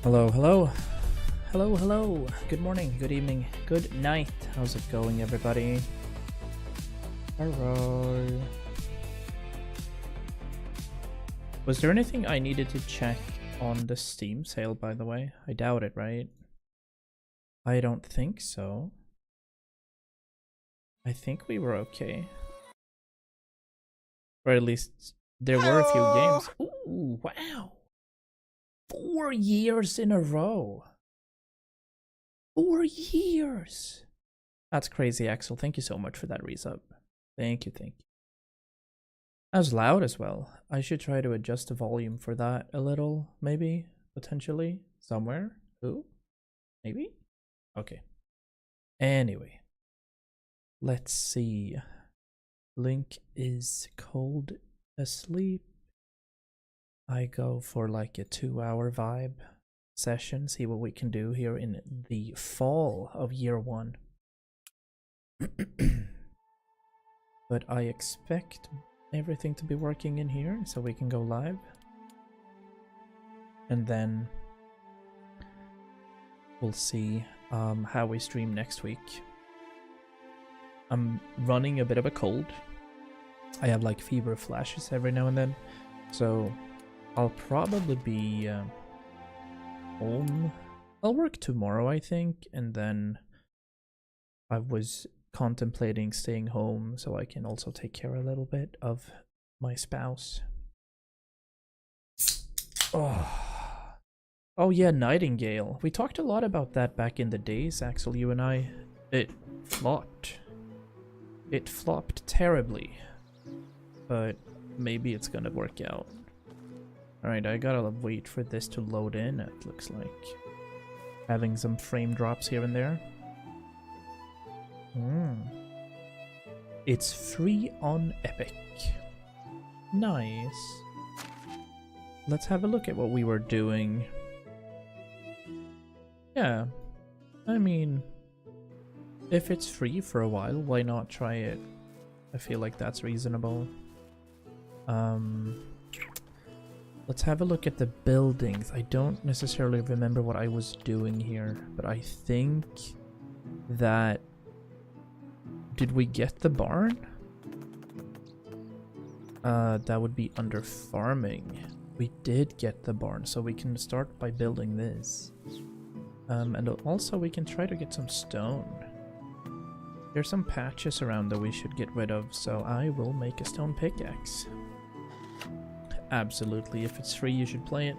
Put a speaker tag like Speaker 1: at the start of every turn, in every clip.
Speaker 1: Hello, hello. Hello, hello. Good morning, good evening, good night. How's it going, everybody? Hello. Was there anything I needed to check on the Steam sale, by the way? I doubt it, right? I don't think so. I think we were okay. Or at least there were a few games. Ooh, wow. 4 years in a row. 4 years. That's crazy, Axel. Thank you so much for that resub. Thank you, thank you. That was loud as well. I should try to adjust the volume for that a little, maybe, potentially, somewhere. Ooh, maybe? Okay. Anyway, let's see. Link is cold asleep. I go for like a 2-hour vibe session, see what we can do here in the fall of year 1. But I expect everything to be working in here so we can go live. And then we'll see how we stream next week. I'm running a bit of a cold. I have like fever flashes every now and then. So I'll probably be home. I'll work tomorrow, I think, and then I was contemplating staying home so I can also take care a little bit of my spouse. Oh yeah, Nightingale. We talked a lot about that back in the days, Axel, you and I. It flopped. It flopped terribly. But maybe it's gonna work out. Alright, I gotta wait for this to load in, it looks like. Having some frame drops here and there. It's free on Epic. Nice. Let's have a look at what we were doing. Yeah, I mean, if it's free for a while, why not try it? I feel like that's reasonable. Let's have a look at the buildings. I don't necessarily remember what I was doing here, but I think that... Did we get the barn? That would be under farming. We did get the barn, so we can start by building this. And also we can try to get some stone. There's some patches around that we should get rid of, so I will make a stone pickaxe. Absolutely, if it's free you should play it.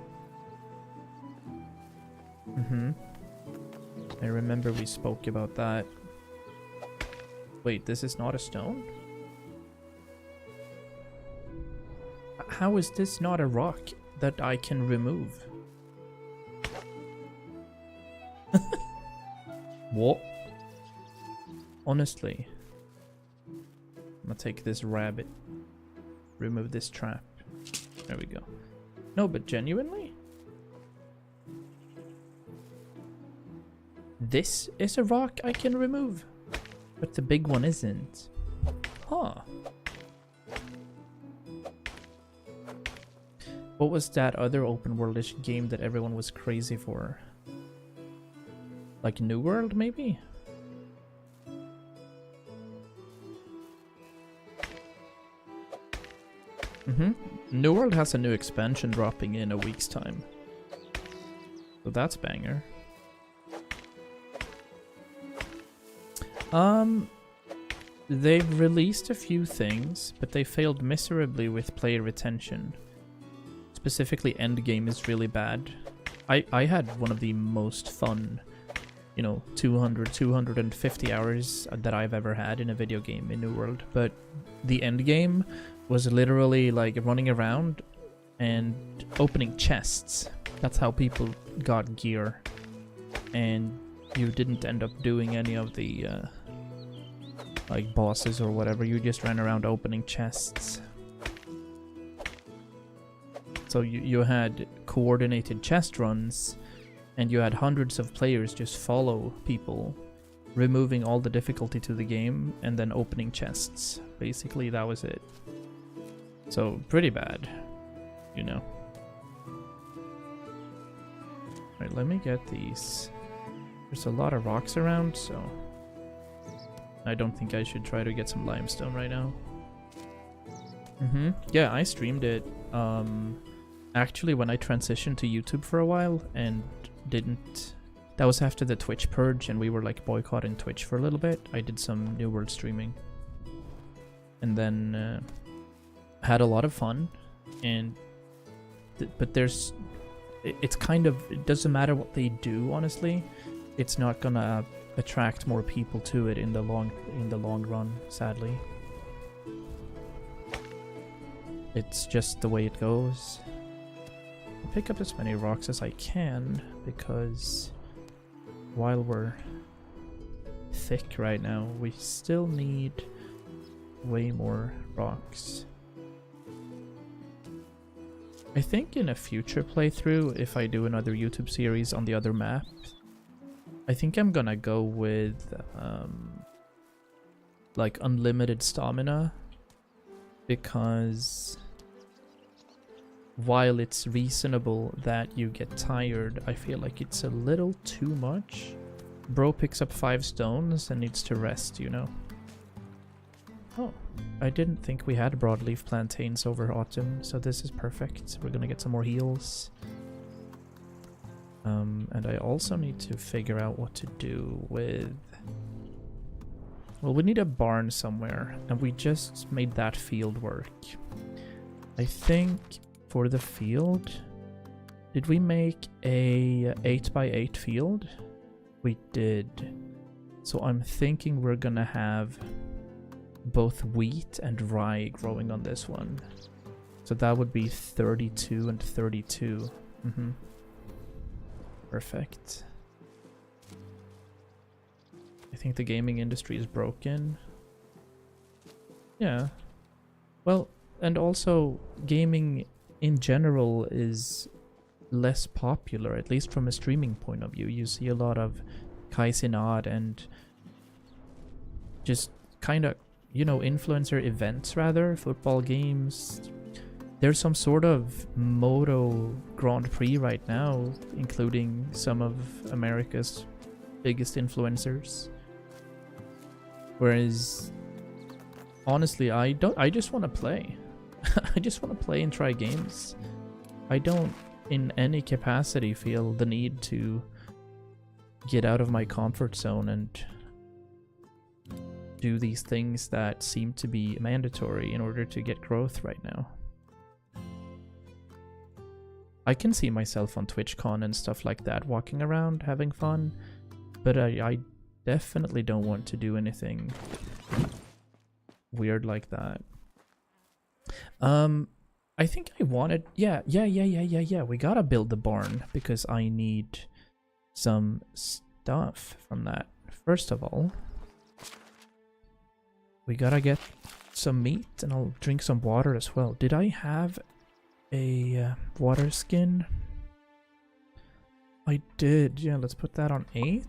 Speaker 1: I remember we spoke about that. Wait, this is not a stone? How is this not a rock that I can remove? What? Honestly. I'm gonna take this rabbit. Remove this trap. There we go. No, but genuinely? This is a rock I can remove. But the big one isn't. Huh. What was that other open worldish game that everyone was crazy for? Like New World, maybe? New World has a new expansion dropping in a week's time. So that's banger. They've released a few things, but they failed miserably with player retention. Specifically, endgame is really bad. I had one of the most fun, 250 hours that I've ever had in a video game in New World, but the endgame was literally like running around and opening chests. That's how people got gear. And you didn't end up doing any of the like bosses or whatever. You just ran around opening chests. So you had coordinated chest runs, and you had hundreds of players just follow people, removing all the difficulty to the game and then opening chests. Basically, that was it. So pretty bad, Alright, let me get these. There's a lot of rocks around, so I don't think I should try to get some limestone right now. Yeah, I streamed it actually when I transitioned to YouTube for a while and didn't. That was after the Twitch purge and we were like boycotting Twitch for a little bit. I did some New World streaming and then had a lot of fun. And but there's, it's kind of, it doesn't matter what they do, honestly. It's not gonna attract more people to it in the long run, sadly. It's just the way it goes. I'll pick up as many rocks as I can, because while we're thick right now, we still need way more rocks. I think in a future playthrough, if I do another YouTube series on the other map, I think I'm gonna go with like unlimited stamina, because while it's reasonable that you get tired, I feel like it's a little too much. Bro picks up 5 stones and needs to rest, you know. Oh, I didn't think we had broadleaf plantains over autumn, so this is perfect. We're gonna get some more heals. And I also need to figure out what to do with... Well, we need a barn somewhere, and we just made that field work. I think for the field... Did we make a 8x8 field? We did. So I'm thinking we're gonna have both wheat and rye growing on this one. So that would be 32 and 32. Perfect. I think the gaming industry is broken. Yeah. Well, and also gaming in general is less popular, at least from a streaming point of view. You see a lot of Kaizenad and just kind of, you know, influencer events, rather, football games. There's some sort of Moto Grand Prix right now, including some of America's biggest influencers. Whereas, honestly, I just want to play. I just want to play and try games. I don't, in any capacity, feel the need to get out of my comfort zone and do these things that seem to be mandatory in order to get growth right now. I can see myself on TwitchCon and stuff like that, walking around, having fun, but I definitely don't want to do anything weird like that. I think I wanted... Yeah, we gotta build the barn, because I need some stuff from that. First of all, we gotta get some meat, and I'll drink some water as well. Did I have a water skin? I did. Yeah, let's put that on 8.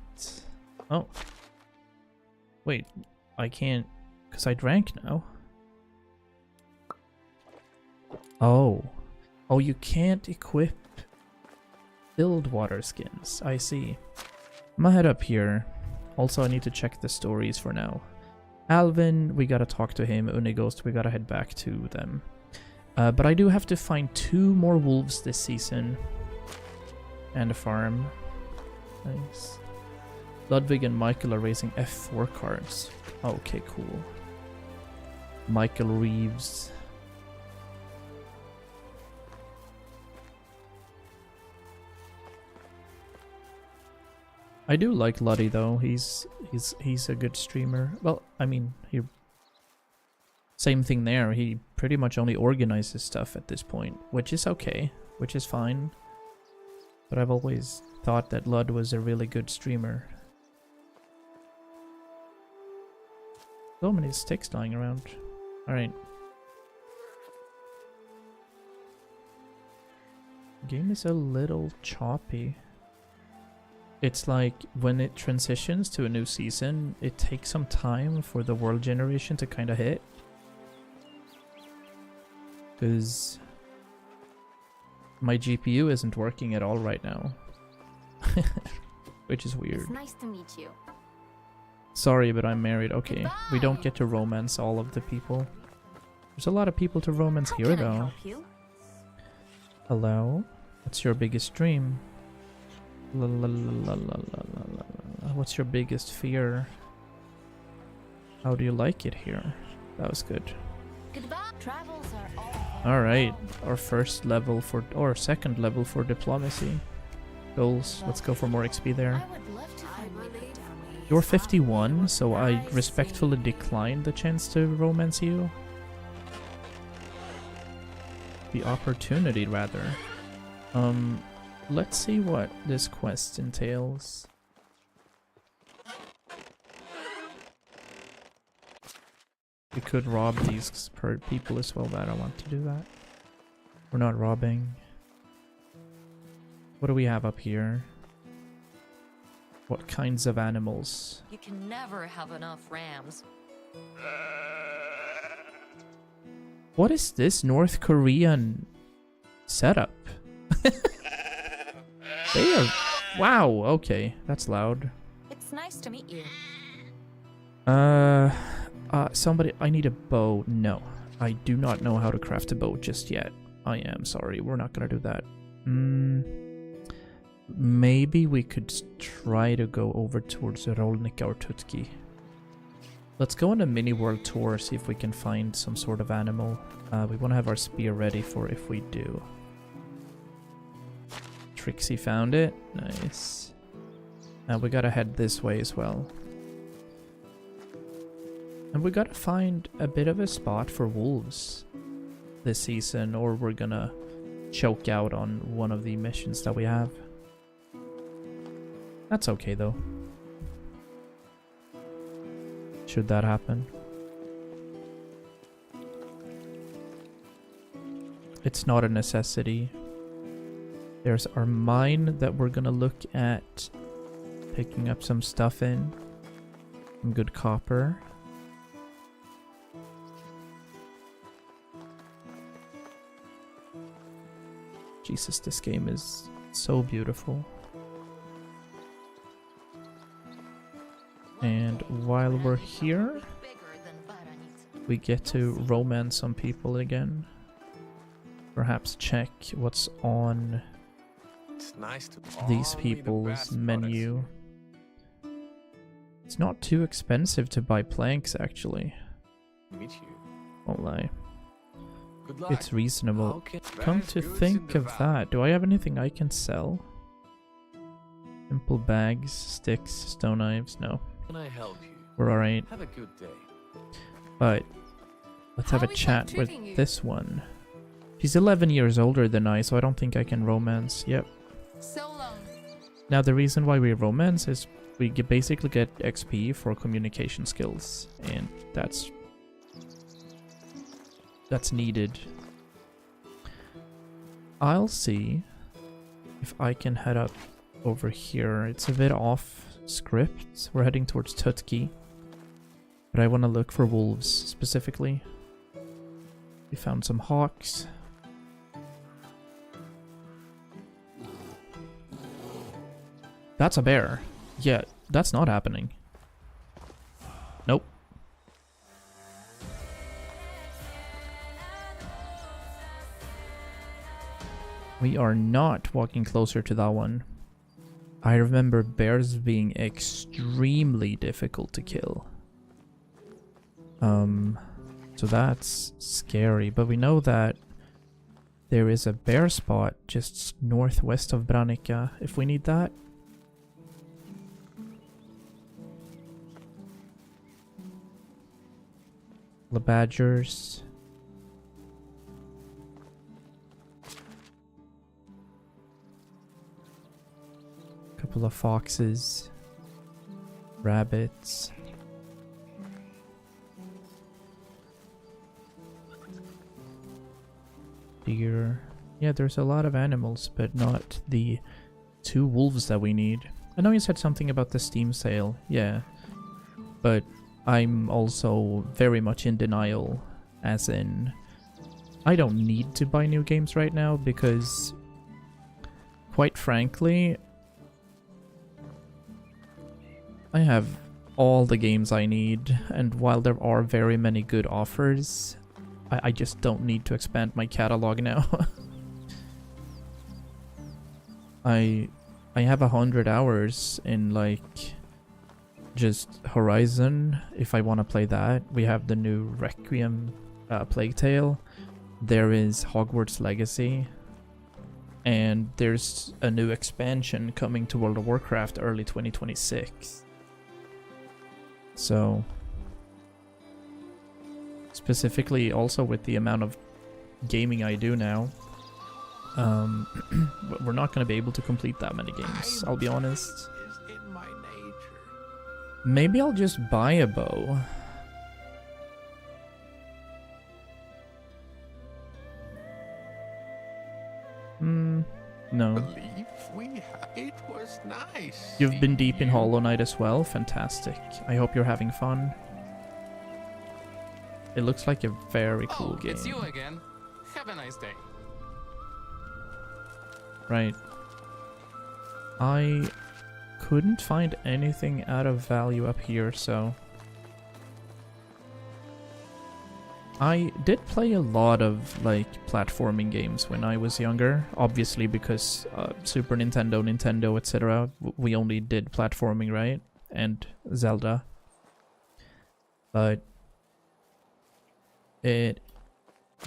Speaker 1: Oh. Wait, I can't, because I drank now. Oh. Oh, you can't equip filled water skins. I see. I'm gonna head up here. Also, I need to check the stories for now. Alvin, we gotta talk to him. Unighost, we gotta head back to them. But I do have to find 2 more wolves this season. And a farm. Nice. Ludwig and Michael are raising F4 cards. Okay, cool. Michael Reeves. I do like Luddy though. He's a good streamer. Well, I mean, same thing there. He pretty much only organizes stuff at this point, which is okay, which is fine. But I've always thought that Lud was a really good streamer. So many sticks lying around. Alright. Game is a little choppy. It's like when it transitions to a new season, it takes some time for the world generation to kind of hit. Because my GPU isn't working at all right now. Which is weird.
Speaker 2: It's nice to meet you.
Speaker 1: Sorry, but I'm married. Okay,
Speaker 2: Goodbye.
Speaker 1: we don't get to romance all of the people. There's a lot of people to romance
Speaker 2: How
Speaker 1: here,
Speaker 2: can I
Speaker 1: though.
Speaker 2: help you?
Speaker 1: Hello? What's your biggest dream? La, la, la, la, la, la, la, la. What's your biggest fear? How do you like it here? That was good.
Speaker 2: Goodbye. Travels are all.
Speaker 1: Alright, our first level for, or second level for diplomacy. Goals. Let's go for more XP there.
Speaker 2: I would love to find my way down.
Speaker 1: You're 51, so I respectfully decline the chance to romance you. The opportunity, rather. Let's see what this quest entails. We could rob these people as well, but I don't want to do that. We're not robbing. What do we have up here? What kinds of animals?
Speaker 3: You can never have enough rams.
Speaker 1: What is this North Korean setup? They are... Wow, okay. That's loud.
Speaker 3: It's nice to meet you.
Speaker 1: Somebody... I need a bow. No. I do not know how to craft a bow just yet. I am sorry. We're not gonna do that. Maybe we could try to go over towards Rolnica or Tutki. Let's go on a mini world tour, see if we can find some sort of animal. We want to have our spear ready for if we do. Trixie found it. Nice. Now we gotta head this way as well. And we gotta find a bit of a spot for wolves this season, or we're gonna choke out on one of the missions that we have. That's okay though. Should that happen. It's not a necessity. There's our mine that we're gonna look at picking up some stuff in. Some good copper. Jesus, this game is so beautiful. And while we're here, we get to romance some people again. Perhaps check what's on
Speaker 4: It's nice to
Speaker 1: these
Speaker 4: only the
Speaker 1: people's
Speaker 4: best
Speaker 1: menu. It's not too expensive to buy planks, actually.
Speaker 4: products. Meet you.
Speaker 1: Won't lie.
Speaker 4: Good luck.
Speaker 1: It's reasonable.
Speaker 4: Okay.
Speaker 1: Come
Speaker 4: Best
Speaker 1: to
Speaker 4: goods in
Speaker 1: think
Speaker 4: the
Speaker 1: of
Speaker 4: valley.
Speaker 1: that, do I have anything I can sell? Simple bags, sticks, stone knives? No.
Speaker 4: Can I help you?
Speaker 1: We're alright.
Speaker 4: Have a good day.
Speaker 1: But let's have
Speaker 3: How
Speaker 1: a
Speaker 3: is
Speaker 1: chat
Speaker 3: that
Speaker 1: with
Speaker 3: treating you?
Speaker 1: this one. She's 11 years older than I, so I don't think I can romance. Yep.
Speaker 3: So long.
Speaker 1: Now the reason why we romance is we basically get XP for communication skills, and that's needed. I'll see if I can head up over here. It's a bit off script. We're heading towards Tutki, but I want to look for wolves specifically. We found some hawks. That's a bear. Yeah, that's not happening. Nope. We are not walking closer to that one. I remember bears being extremely difficult to kill. So that's scary, but we know that there is a bear spot just northwest of Branica if we need that. The badgers. Couple of foxes. Rabbits. Deer. Yeah, there's a lot of animals, but not the 2 wolves that we need. I know you said something about the Steam sale. Yeah. But I'm also very much in denial, as in I don't need to buy new games right now because, quite frankly, I have all the games I need, and while there are very many good offers, I just don't need to expand my catalog now. I have 100 hours in like just Horizon if I want to play that. We have the new Requiem Plague Tale. There is Hogwarts Legacy. And there's a new expansion coming to World of Warcraft early 2026. So, specifically also with the amount of gaming I do now, we're not going to be able to complete that many games, I'll be honest.
Speaker 4: Is in my nature.
Speaker 1: Maybe I'll just buy a bow. No.
Speaker 4: Believe it was nice.
Speaker 1: You've been deep in
Speaker 4: seeing
Speaker 1: Hollow Knight as well? Fantastic. I hope you're having fun. It looks like a very cool game.
Speaker 5: It's you again. Have a nice day.
Speaker 1: Right. I couldn't find anything out of value up here, so... I did play a lot of, like, platforming games when I was younger. Obviously, because Super Nintendo, Nintendo, etc. We only did platforming, right? And Zelda. But...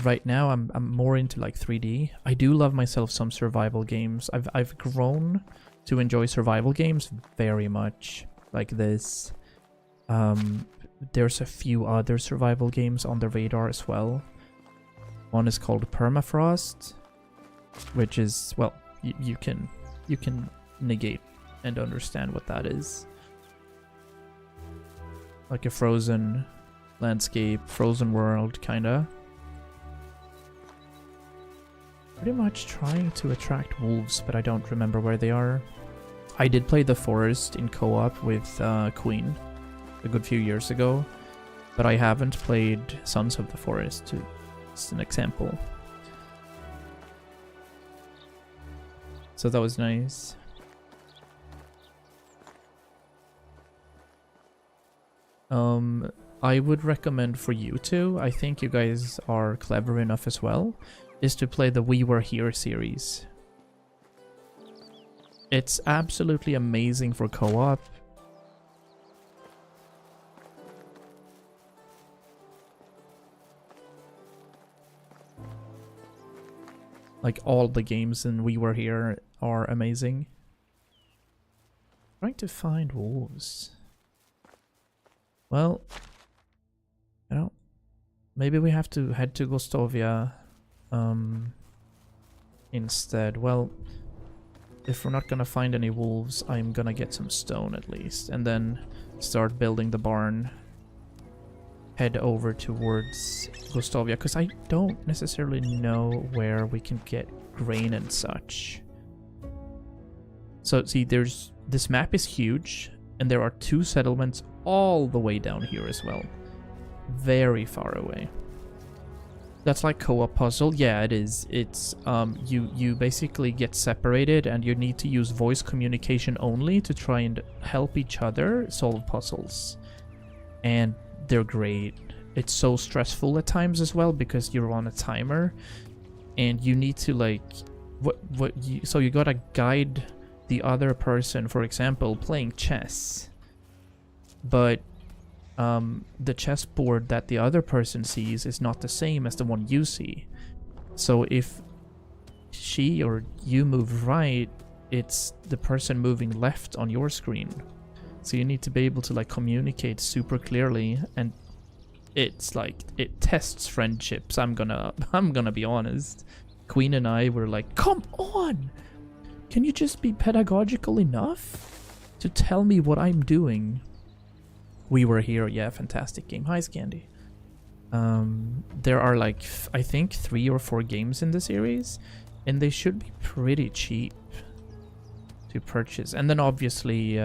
Speaker 1: right now, I'm more into, like, 3D. I do love myself some survival games. I've grown to enjoy survival games very much. Like this. There's a few other survival games on the radar as well. One is called Permafrost, which is, well, you can negate and understand what that is. Like a frozen landscape, frozen world, kinda. Pretty much trying to attract wolves, but I don't remember where they are. I did play The Forest in co-op with Queen a good few years ago, but I haven't played Sons of the Forest, just an example. So that was nice. I would recommend for you two, I think you guys are clever enough as well, is to play the We Were Here series. It's absolutely amazing for co-op. Like, all the games in We Were Here are amazing. Trying to find wolves. Well, you know, maybe we have to head to Gostovia instead. Well, if we're not gonna find any wolves, I'm gonna get some stone at least, and then start building the barn. Head over towards Gostovia, because I don't necessarily know where we can get grain and such. So see, this map is huge, and there are 2 settlements all the way down here as well. Very far away. That's like co-op puzzle. Yeah, it is. It's you basically get separated, and you need to use voice communication only to try and help each other solve puzzles. And they're great. It's so stressful at times as well, because you're on a timer and you need to, like, so you gotta guide the other person, for example, playing chess. But the chessboard that the other person sees is not the same as the one you see. So if she or you move right, it's the person moving left on your screen. So you need to be able to, like, communicate super clearly, and it's like, it tests friendships. I'm gonna be honest. Queen and I were like, come on! Can you just be pedagogical enough to tell me what I'm doing? We Were Here, yeah, fantastic game. Hi, Scandy. There are, like, I think 3 or 4 games in the series, and they should be pretty cheap to purchase. And then obviously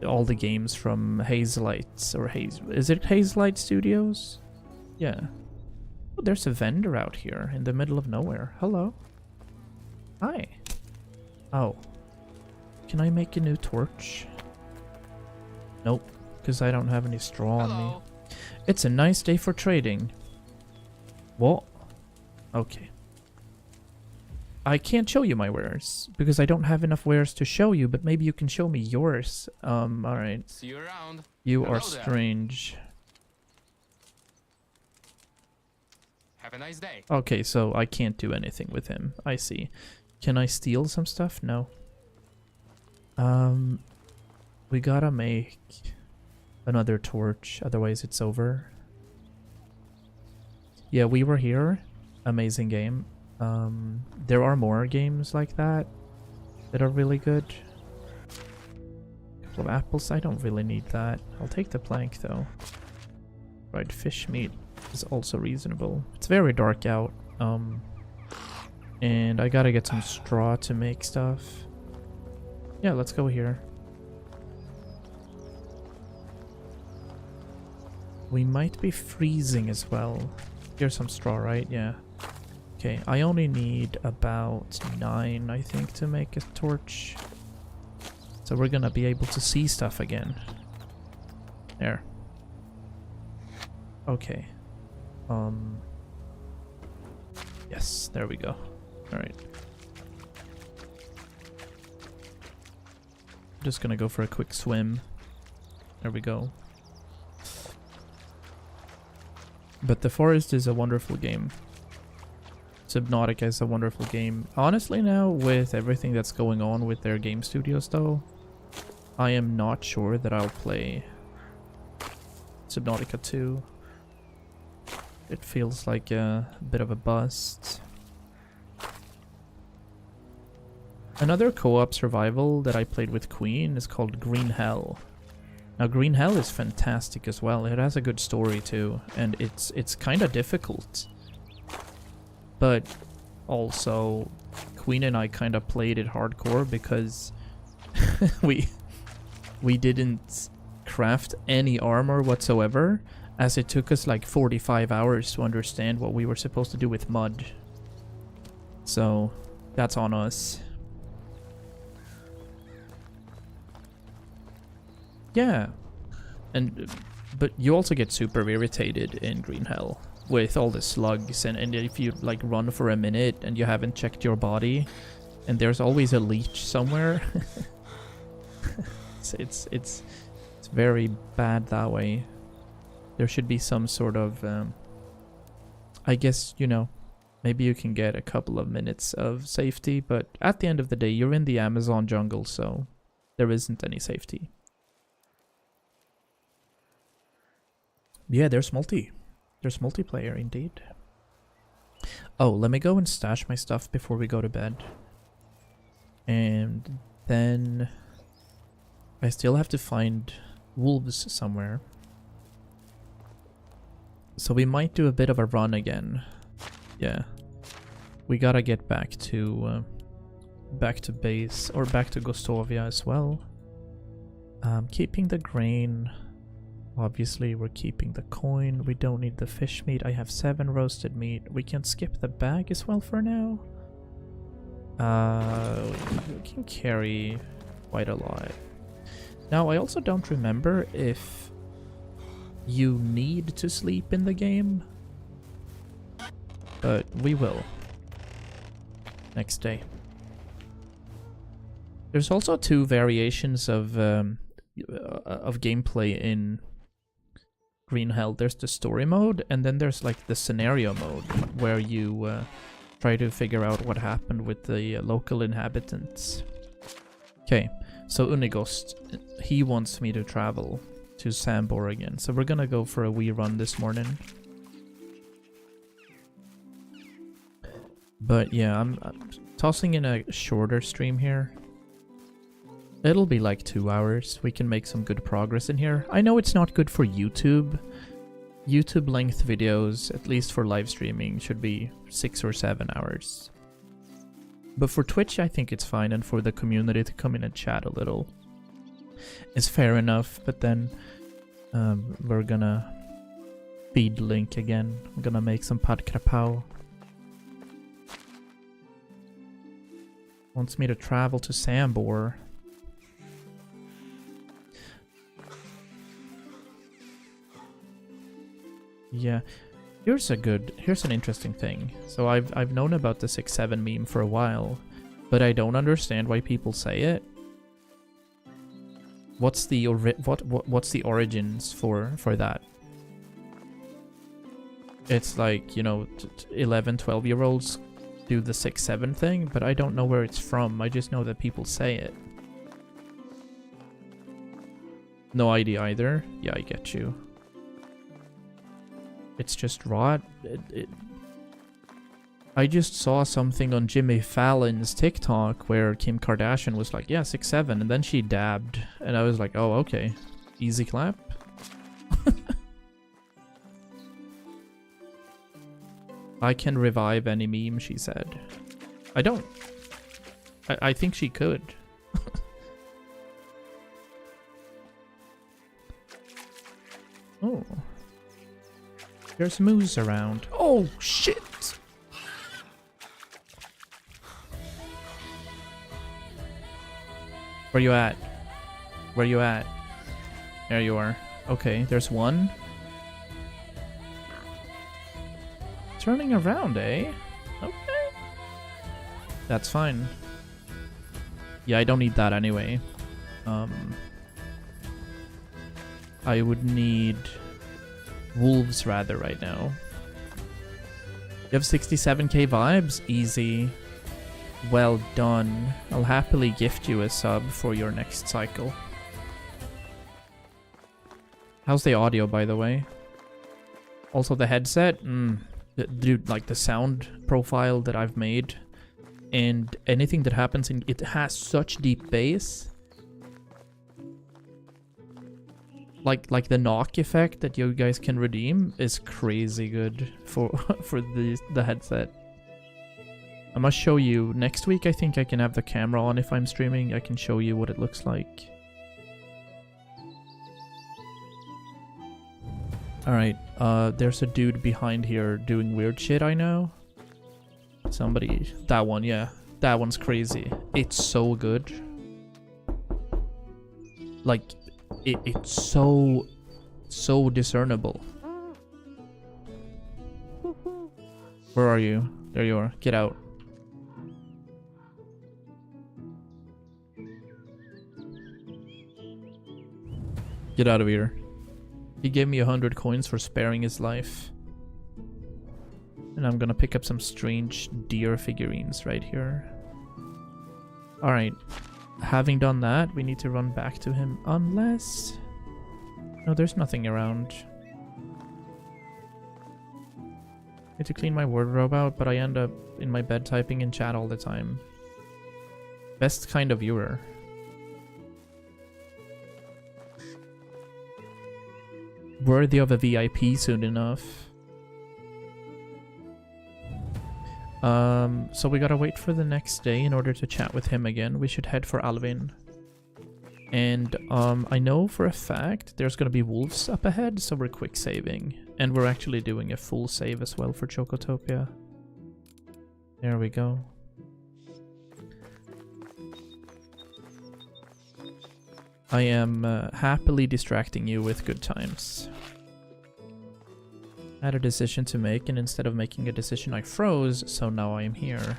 Speaker 1: all the games from Hazelight, or is it Hazelight Studios? Yeah. Oh, there's a vendor out here in the middle of nowhere. Hello. Hi. Oh. Can I make a new torch? Nope, because I don't have any straw on me.
Speaker 5: Hello.
Speaker 1: It's a nice day for trading. What? Okay. I can't show you my wares because I don't have enough wares to show you, but maybe you can show me yours. Alright.
Speaker 5: See you around.
Speaker 1: You
Speaker 5: Hello
Speaker 1: are
Speaker 5: there.
Speaker 1: strange.
Speaker 5: Have a nice day.
Speaker 1: Okay, so I can't do anything with him. I see. Can I steal some stuff? No. We gotta make another torch, otherwise it's over. Yeah, we were here. Amazing game. There are more games like that that are really good. Couple of apples, I don't really need that. I'll take the plank though. Right, fish meat is also reasonable. It's very dark out. And I gotta get some straw to make stuff. Yeah, let's go here. We might be freezing as well. Here's some straw, right? Yeah. Okay, I only need about 9, I think, to make a torch. So we're gonna be able to see stuff again. There. Okay. Yes, there we go. Alright. Just gonna go for a quick swim. There we go. But the forest is a wonderful game. Subnautica is a wonderful game. Honestly now, with everything that's going on with their game studios though, I am not sure that I'll play Subnautica 2. It feels like a bit of a bust. Another co-op survival that I played with Queen is called Green Hell. Now Green Hell is fantastic as well. It has a good story too, and it's kind of difficult. But also Queen and I kind of played it hardcore because we didn't craft any armor whatsoever, as it took us like 45 hours to understand what we were supposed to do with mud. So that's on us. Yeah, but you also get super irritated in Green Hell with all the slugs, and if you like run for a minute and you haven't checked your body, and there's always a leech somewhere. it's very bad that way. There should be some sort of I guess, you know, maybe you can get a couple of minutes of safety, but at the end of the day you're in the Amazon jungle, so there isn't any safety. Yeah, there's multiplayer indeed. Oh, let me go and stash my stuff before we go to bed. And then I still have to find wolves somewhere. So we might do a bit of a run again. Yeah. We gotta get back to base, or back to Gostovia as well. Keeping the grain. Obviously, we're keeping the coin. We don't need the fish meat. I have 7 roasted meat. We can skip the bag as well for now. We can carry quite a lot. Now, I also don't remember if you need to sleep in the game, but we will next day. There's also 2 variations of gameplay in Green Hell. There's the story mode, and then there's like the scenario mode where you try to figure out what happened with the local inhabitants. Okay, so Unigost, he wants me to travel to Sambor again, so we're gonna go for a wee run this morning. But yeah, I'm tossing in a shorter stream here. It'll be like 2 hours. We can make some good progress in here. I know it's not good for YouTube. YouTube length videos, at least for live streaming, should be 6 or 7 hours. But for Twitch, I think it's fine, and for the community to come in and chat a little is fair enough. But then we're gonna feed Link again. I'm gonna make some pad krapao. Wants me to travel to Sambor. Yeah. Here's an interesting thing. So I've known about the 6-7 meme for a while, but I don't understand why people say it. What's the what's the origins for that? It's like, you know, 11, 12-year-olds do the 6-7 thing, but I don't know where it's from. I just know that people say it. No idea either. Yeah, I get you. It's just rot. I just saw something on Jimmy Fallon's TikTok where Kim Kardashian was like, yeah, 6-7, and then she dabbed. And I was like, oh, okay. Easy clap. I can revive any meme, she said. I don't. I think she could. Oh. There's moose around. Oh, shit! Where you at? Where you at? There you are. Okay, there's one. Turning around, eh? Okay. That's fine. Yeah, I don't need that anyway. I would need wolves rather right now. You have 67k vibes? Easy. Well done. I'll happily gift you a sub for your next cycle. How's the audio, by the way? Also the headset? Dude, like the sound profile that I've made and anything that happens in it has such deep bass. Like the knock effect that you guys can redeem is crazy good for the headset. I must show you next week. I think I can have the camera on if I'm streaming. I can show you what it looks like. Alright, there's a dude behind here doing weird shit, I know. Somebody... That one, yeah. That one's crazy. It's so good. Like, it's so discernible. Where are you? There you are. Get out. Get out of here. He gave me 100 coins for sparing his life. And I'm gonna pick up some strange deer figurines right here. Alright. Having done that, we need to run back to him. Unless... No, there's nothing around. Need to clean my wardrobe out, but I end up in my bed typing in chat all the time. Best kind of viewer. Worthy of a VIP soon enough. So we gotta wait for the next day in order to chat with him again. We should head for Alvin. And I know for a fact there's gonna be wolves up ahead, so we're quick saving. And we're actually doing a full save as well for Chocotopia. There we go. I am happily distracting you with good times. I had a decision to make, and instead of making a decision I froze, so now I am here.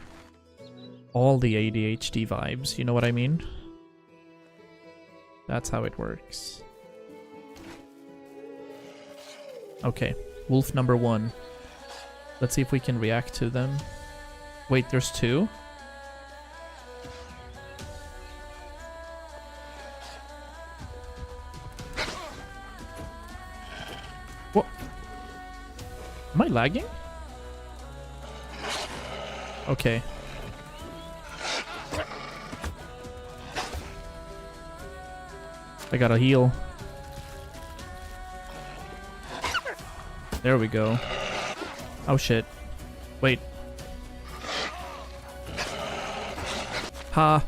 Speaker 1: All the ADHD vibes, you know what I mean? That's how it works. Okay, wolf number 1. Let's see if we can react to them. Wait, there's 2? What? Am I lagging? Okay. I gotta heal. There we go. Oh shit. Wait. Ha!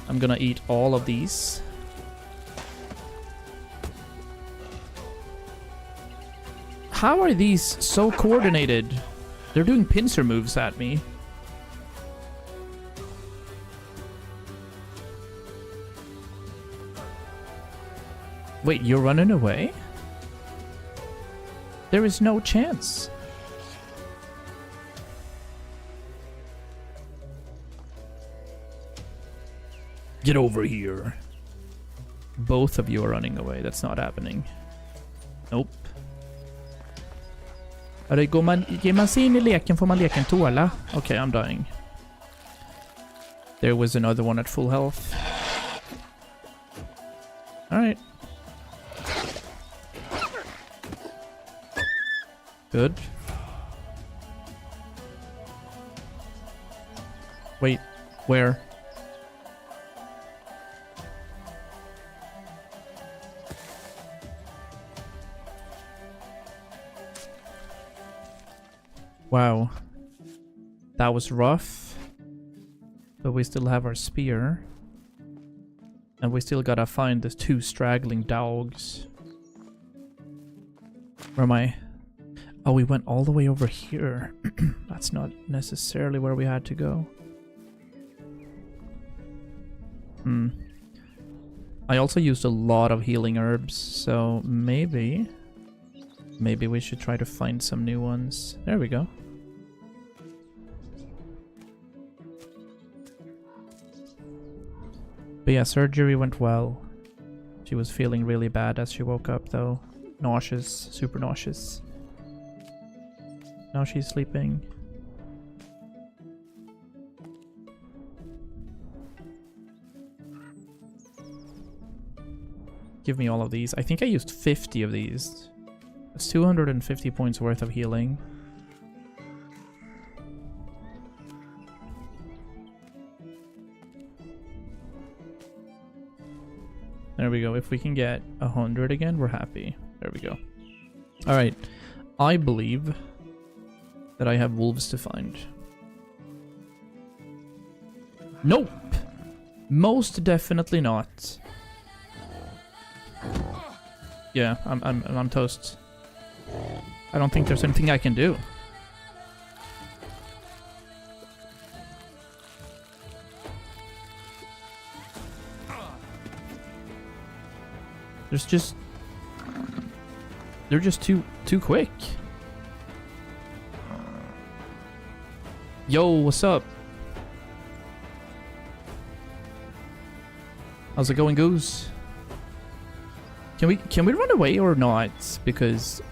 Speaker 1: I'm gonna eat all of these. How are these so coordinated? They're doing pincer moves at me. Wait, you're running away? There is no chance. Get over here. Both of you are running away. That's not happening. Nope. Ger man sig in i leken får man leken tåla. Okay, I'm dying. There was another one at full health. Alright. Good. Wait, where? Wow. That was rough. But we still have our spear. And we still gotta find the 2 straggling dogs. Where am I? Oh, we went all the way over here. That's not necessarily where we had to go. I also used a lot of healing herbs, so maybe we should try to find some new ones. There we go. But yeah, surgery went well. She was feeling really bad as she woke up though. Nauseous, super nauseous. Now she's sleeping. Give me all of these. I think I used 50 of these. It's 250 points worth of healing. There we go. If we can get 100 again, we're happy. There we go. Alright. I believe that I have wolves to find. Nope! Most definitely not. Yeah, I'm toast. I don't think there's anything I can do. There's just... They're just too quick. Yo, what's up? How's it going, Goose? Can we run away or not? Because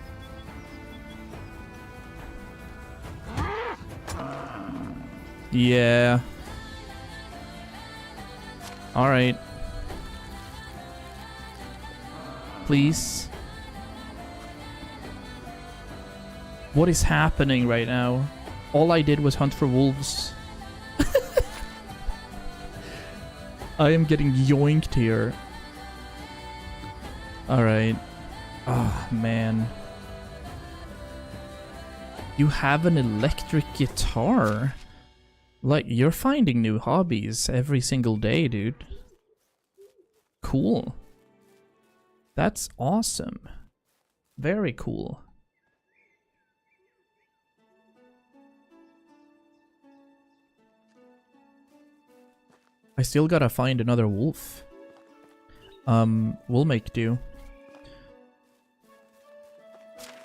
Speaker 1: yeah. All right. Please. What is happening right now? All I did was hunt for wolves. I am getting yoinked here. Alright. Oh, man. You have an electric guitar? Like, you're finding new hobbies every single day, dude. Cool. That's awesome. Very cool. I still gotta find another wolf. We'll make do.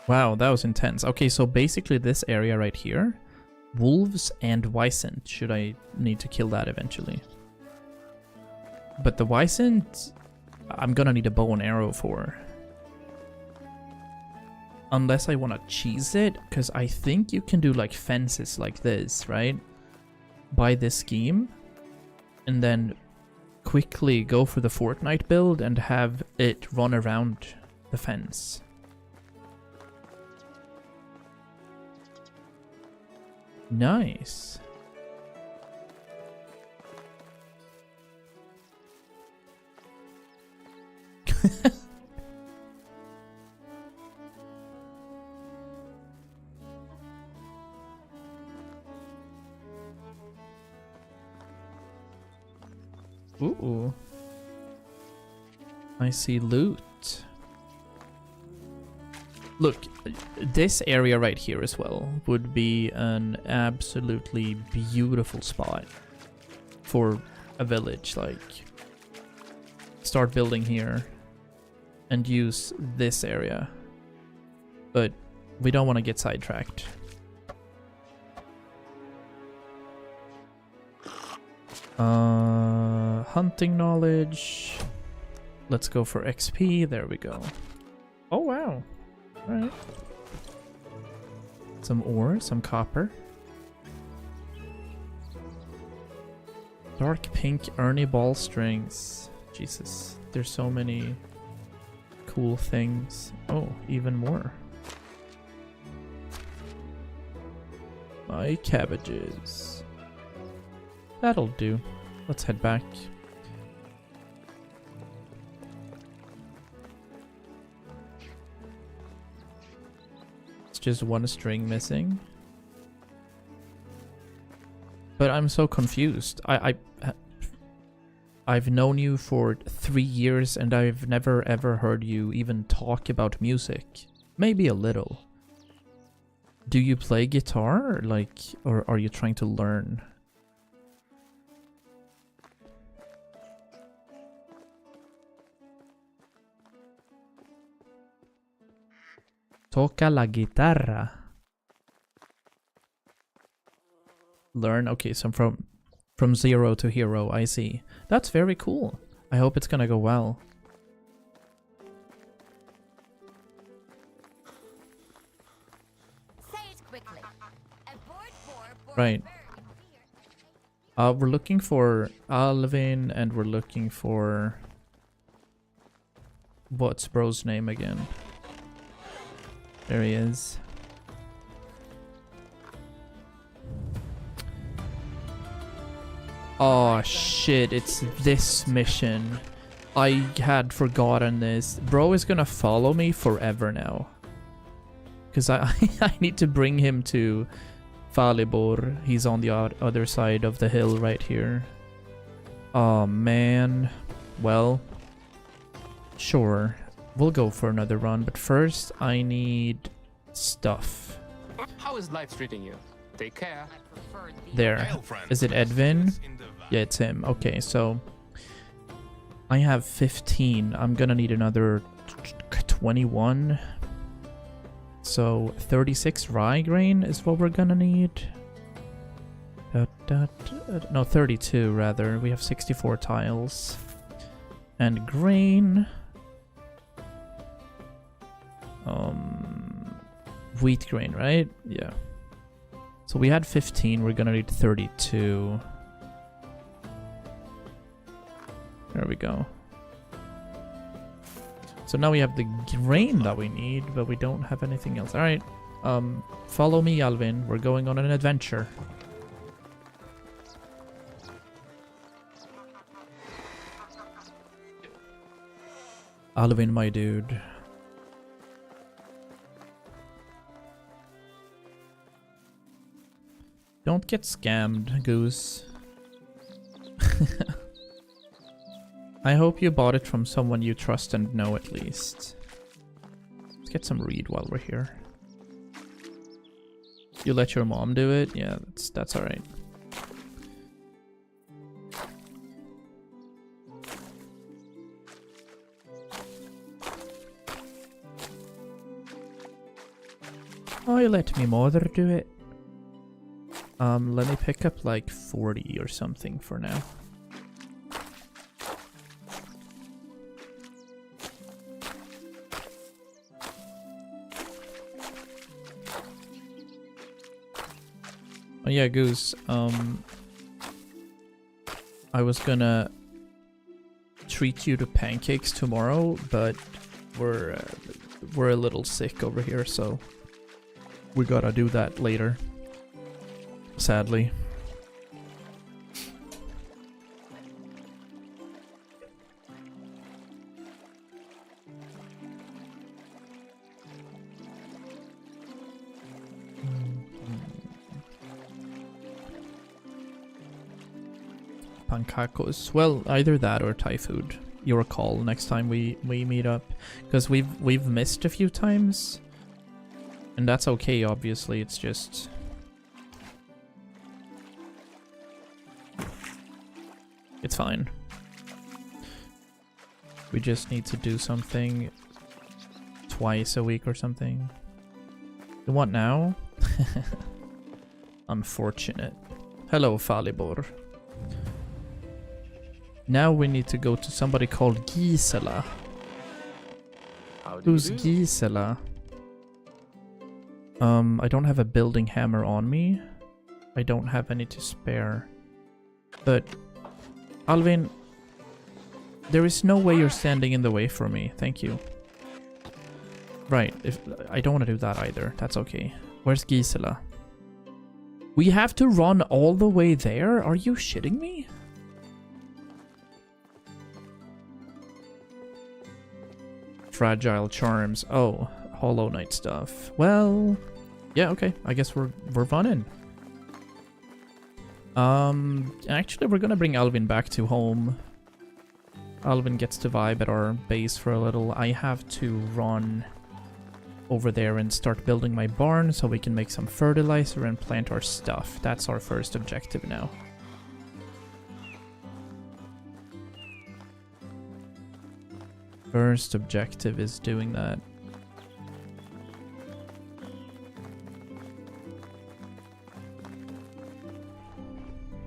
Speaker 1: Wow, that was intense. Okay, so basically this area right here, wolves and Wysent. Should I need to kill that eventually? But the Wysent, I'm gonna need a bow and arrow for. Unless I want to cheese it, because I think you can do like fences like this, right? By this scheme. And then quickly go for the Fortnite build and have it run around the fence. Nice. Ooh. I see loot. Look, this area right here as well would be an absolutely beautiful spot for a village. Like, start building here and use this area. But We don't want to get sidetracked. Hunting knowledge. Let's go for XP. There we go. Oh, wow. Alright. Some ore, some copper. Dark pink Ernie ball strings. Jesus, there's so many cool things. Oh, even more. My cabbages. That'll do. Let's head back. It's just one string missing. But I'm so confused. I've known you for 3 years and I've never ever heard you even talk about music. Maybe a little. Do you play guitar, or are you trying to learn? Toca la guitarra. Learn. Okay, so from 0 to hero. I see. That's very cool. I hope it's gonna go well.
Speaker 2: Say it quickly. Aboard for
Speaker 1: Right. We're looking for Alvin, and we're looking for... What's bro's name again? There he is. Oh shit, it's this mission. I had forgotten this. Bro is gonna follow me forever now. Because I need to bring him to Falibor. He's on the other side of the hill right here. Oh man. Well, sure. We'll go for another run, but first I need stuff.
Speaker 5: How is life treating you? Take care.
Speaker 1: There. Is it Edwin? Yeah, it's him. Okay, so I have 15. I'm gonna need another 21. So 36 rye grain is what we're gonna need. No, 32 rather. We have 64 tiles. And grain. Wheat grain, right? Yeah. So we had 15, we're gonna need 32. There we go. So now we have the grain that we need, but we don't have anything else. Alright. Follow me, Alvin. We're going on an adventure. Alvin, my dude. Don't get scammed, Goose. I hope you bought it from someone you trust and know at least. Let's get some reed while we're here. You let your mom do it? Yeah, that's alright. Oh, you let me mother do it. Let me pick up like 40 or something for now. Oh yeah, Goose, I was gonna treat you to pancakes tomorrow, but we're a little sick over here, so we gotta do that later. Sadly. Pankakos. Well, either that or Thai food. Your call next time we meet up, because we've missed a few times, and that's okay. Obviously, it's just. It's fine. We just need to do something twice a week or something. What now? Unfortunate. Hello, Falibor. Now we need to go to somebody called Gisela. Who's Gisela? I don't have a building hammer on me. I don't have any to spare. But, Alvin, there is no way you're standing in the way for me. Thank you. Right, if I don't want to do that either. That's okay. Where's Gisela? We have to run all the way there? Are you shitting me? Fragile charms. Oh, Hollow Knight stuff. Well, yeah, okay. I guess we're running. Actually, we're gonna bring Alvin back to home. Alvin gets to vibe at our base for a little. I have to run over there and start building my barn so we can make some fertilizer and plant our stuff. That's our first objective now. First objective is doing that.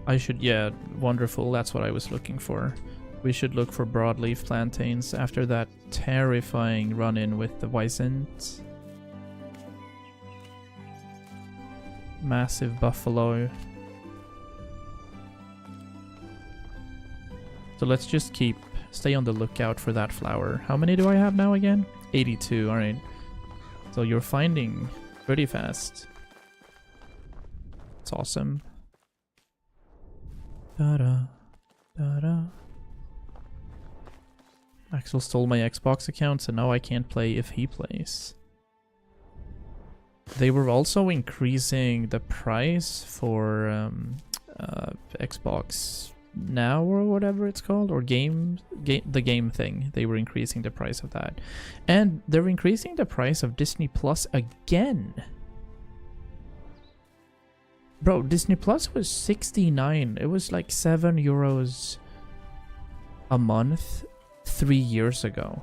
Speaker 1: I should, yeah, wonderful. That's what I was looking for. We should look for broadleaf plantains after that terrifying run-in with the Wisent. Massive buffalo. So let's just stay on the lookout for that flower. How many do I have now again? 82, alright. So you're finding pretty fast. It's awesome. Da-da, da-da. Axel stole my Xbox account, so now I can't play if he plays. They were also increasing the price for Xbox Now or whatever it's called, or the game thing. They were increasing the price of that. And they're increasing the price of Disney Plus again. Bro, Disney Plus was 69. It was like €7 a month 3 years ago.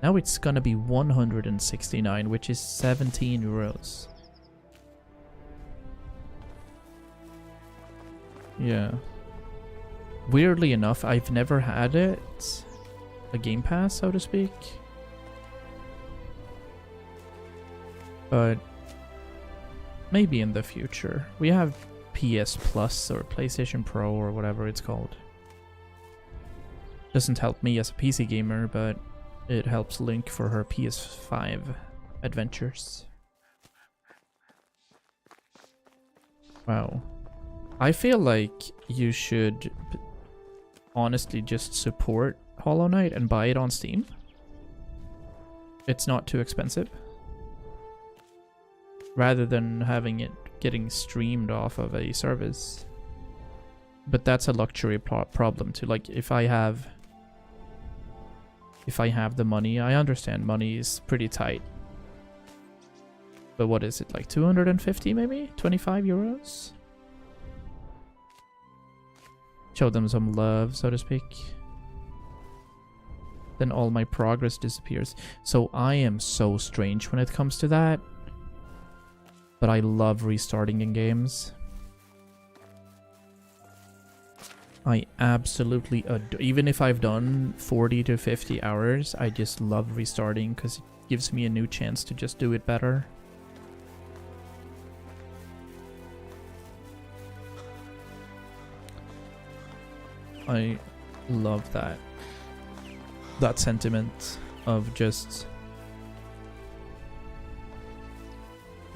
Speaker 1: Now it's gonna be 169, which is €17. Yeah. Weirdly enough, I've never had it. A Game Pass, so to speak. But maybe in the future. We have PS Plus or PlayStation Pro or whatever it's called. Doesn't help me as a PC gamer, but it helps Link for her PS5 adventures. Wow. I feel like you should honestly just support Hollow Knight and buy it on Steam. It's not too expensive. Rather than having it getting streamed off of a service. But that's a luxury problem too. Like if I have the money, I understand money is pretty tight. But what is it, like 250 maybe? €25? Show them some love, so to speak. Then all my progress disappears. So I am so strange when it comes to that. But I love restarting in games. I absolutely adore, even if I've done 40 to 50 hours, I just love restarting because it gives me a new chance to just do it better. I love that. That sentiment of just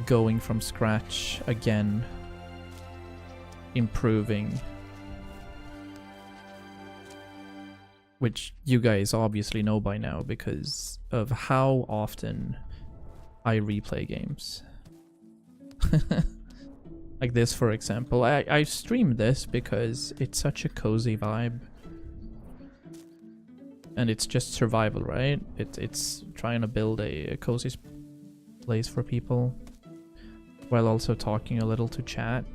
Speaker 1: going from scratch again, improving. Which you guys obviously know by now because of how often I replay games. Like this, for example. I stream this because it's such a cozy vibe. And it's just survival, right? It's trying to build a cozy place for people. While also talking a little to chat.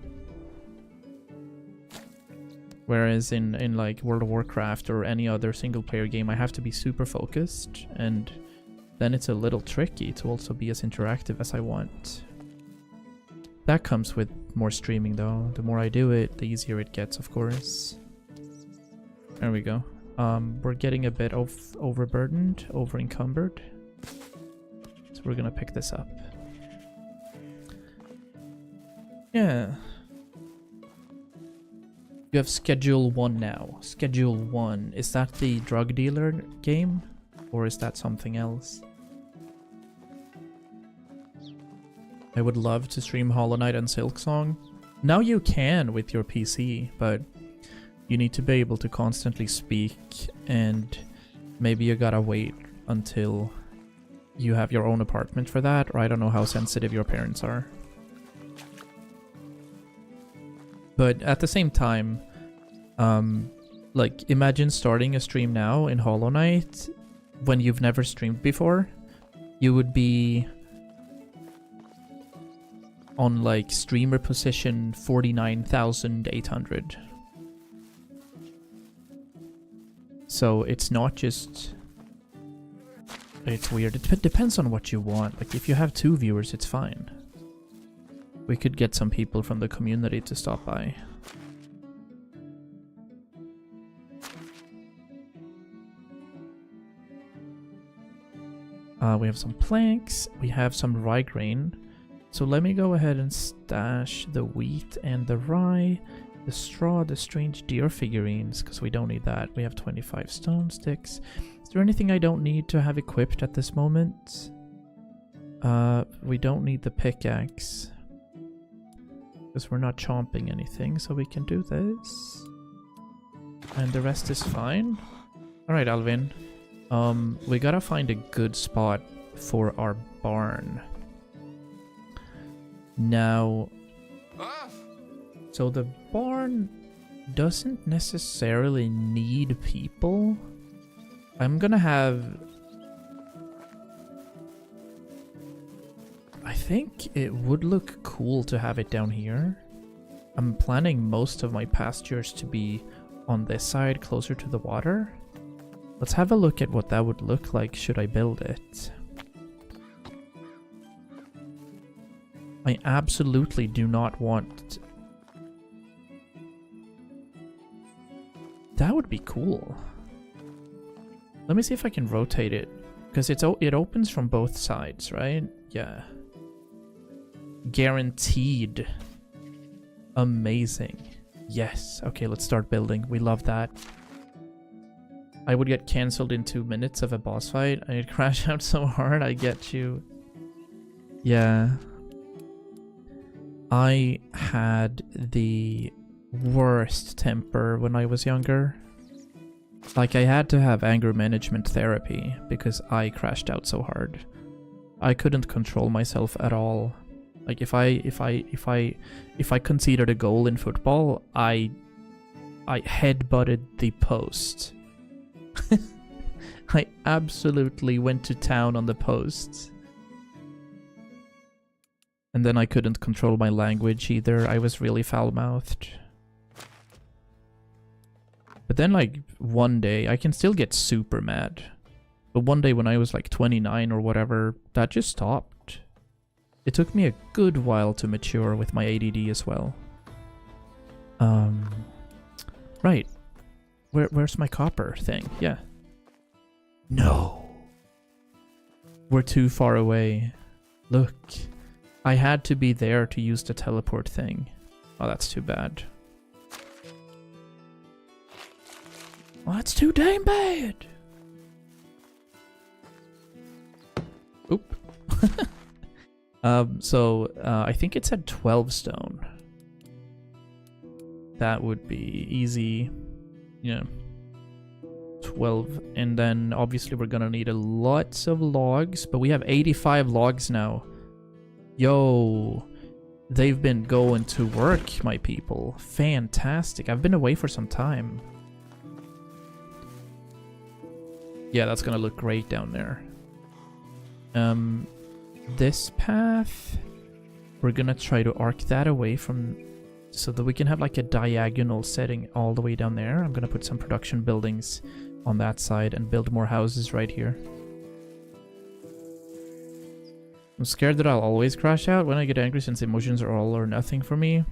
Speaker 1: Whereas in like World of Warcraft or any other single player game, I have to be super focused, and then it's a little tricky to also be as interactive as I want. That comes with more streaming though. The more I do it, the easier it gets, of course. There we go. We're getting a bit overburdened, over-encumbered. So we're gonna pick this up. Yeah. You have Schedule 1 now. Schedule 1. Is that the drug dealer game? Or is that something else? I would love to stream Hollow Knight and Silksong. Now you can with your PC, but you need to be able to constantly speak, and maybe you gotta wait until you have your own apartment for that, or I don't know how sensitive your parents are. But at the same time, like, imagine starting a stream now in Hollow Knight when you've never streamed before. You would be on, like, streamer position 49,800. So it's not just... It's weird. It depends on what you want. Like, if you have 2 viewers, it's fine. We could get some people from the community to stop by. We have some planks. We have some rye grain. So let me go ahead and stash the wheat and the rye, the straw, the strange deer figurines, because we don't need that. We have 25 stone sticks. Is there anything I don't need to have equipped at this moment? We don't need the pickaxe, because we're not chomping anything, so we can do this. And the rest is fine. Alright, Alvin. We gotta find a good spot for our barn. Now, so the barn doesn't necessarily need people. I'm gonna have... I think it would look cool to have it down here. I'm planning most of my pastures to be on this side, closer to the water. Let's have a look at what that would look like should I build it. I absolutely do not want... That would be cool. Let me see if I can rotate it. Because it opens from both sides, right? Yeah. Guaranteed. Amazing. Yes. Okay, let's start building. We love that. I would get cancelled in 2 minutes of a boss fight. I'd crash out so hard. I get you. Yeah. I had the worst temper when I was younger. Like, I had to have anger management therapy because I crashed out so hard. I couldn't control myself at all. Like, if I conceded a goal in football, I headbutted the post. I absolutely went to town on the posts. And then I couldn't control my language either. I was really foul-mouthed. But then, like, one day, I can still get super mad. But one day when I was like 29 or whatever, that just stopped. It took me a good while to mature with my ADD as well. Right. Where's my copper thing? Yeah. No. We're too far away. Look. I had to be there to use the teleport thing. Oh, that's too bad. Well, that's too damn bad. Oop. I think it's at 12 stone. That would be easy. Yeah. 12. And then obviously we're gonna need lots of logs, but we have 85 logs now. Yo, they've been going to work, my people. Fantastic. I've been away for some time. Yeah, that's gonna look great down there. This path, we're gonna try to arc that away from, so that we can have like a diagonal setting all the way down there. I'm gonna put some production buildings on that side and build more houses right here. I'm scared that I'll always crash out when I get angry since emotions are all or nothing for me.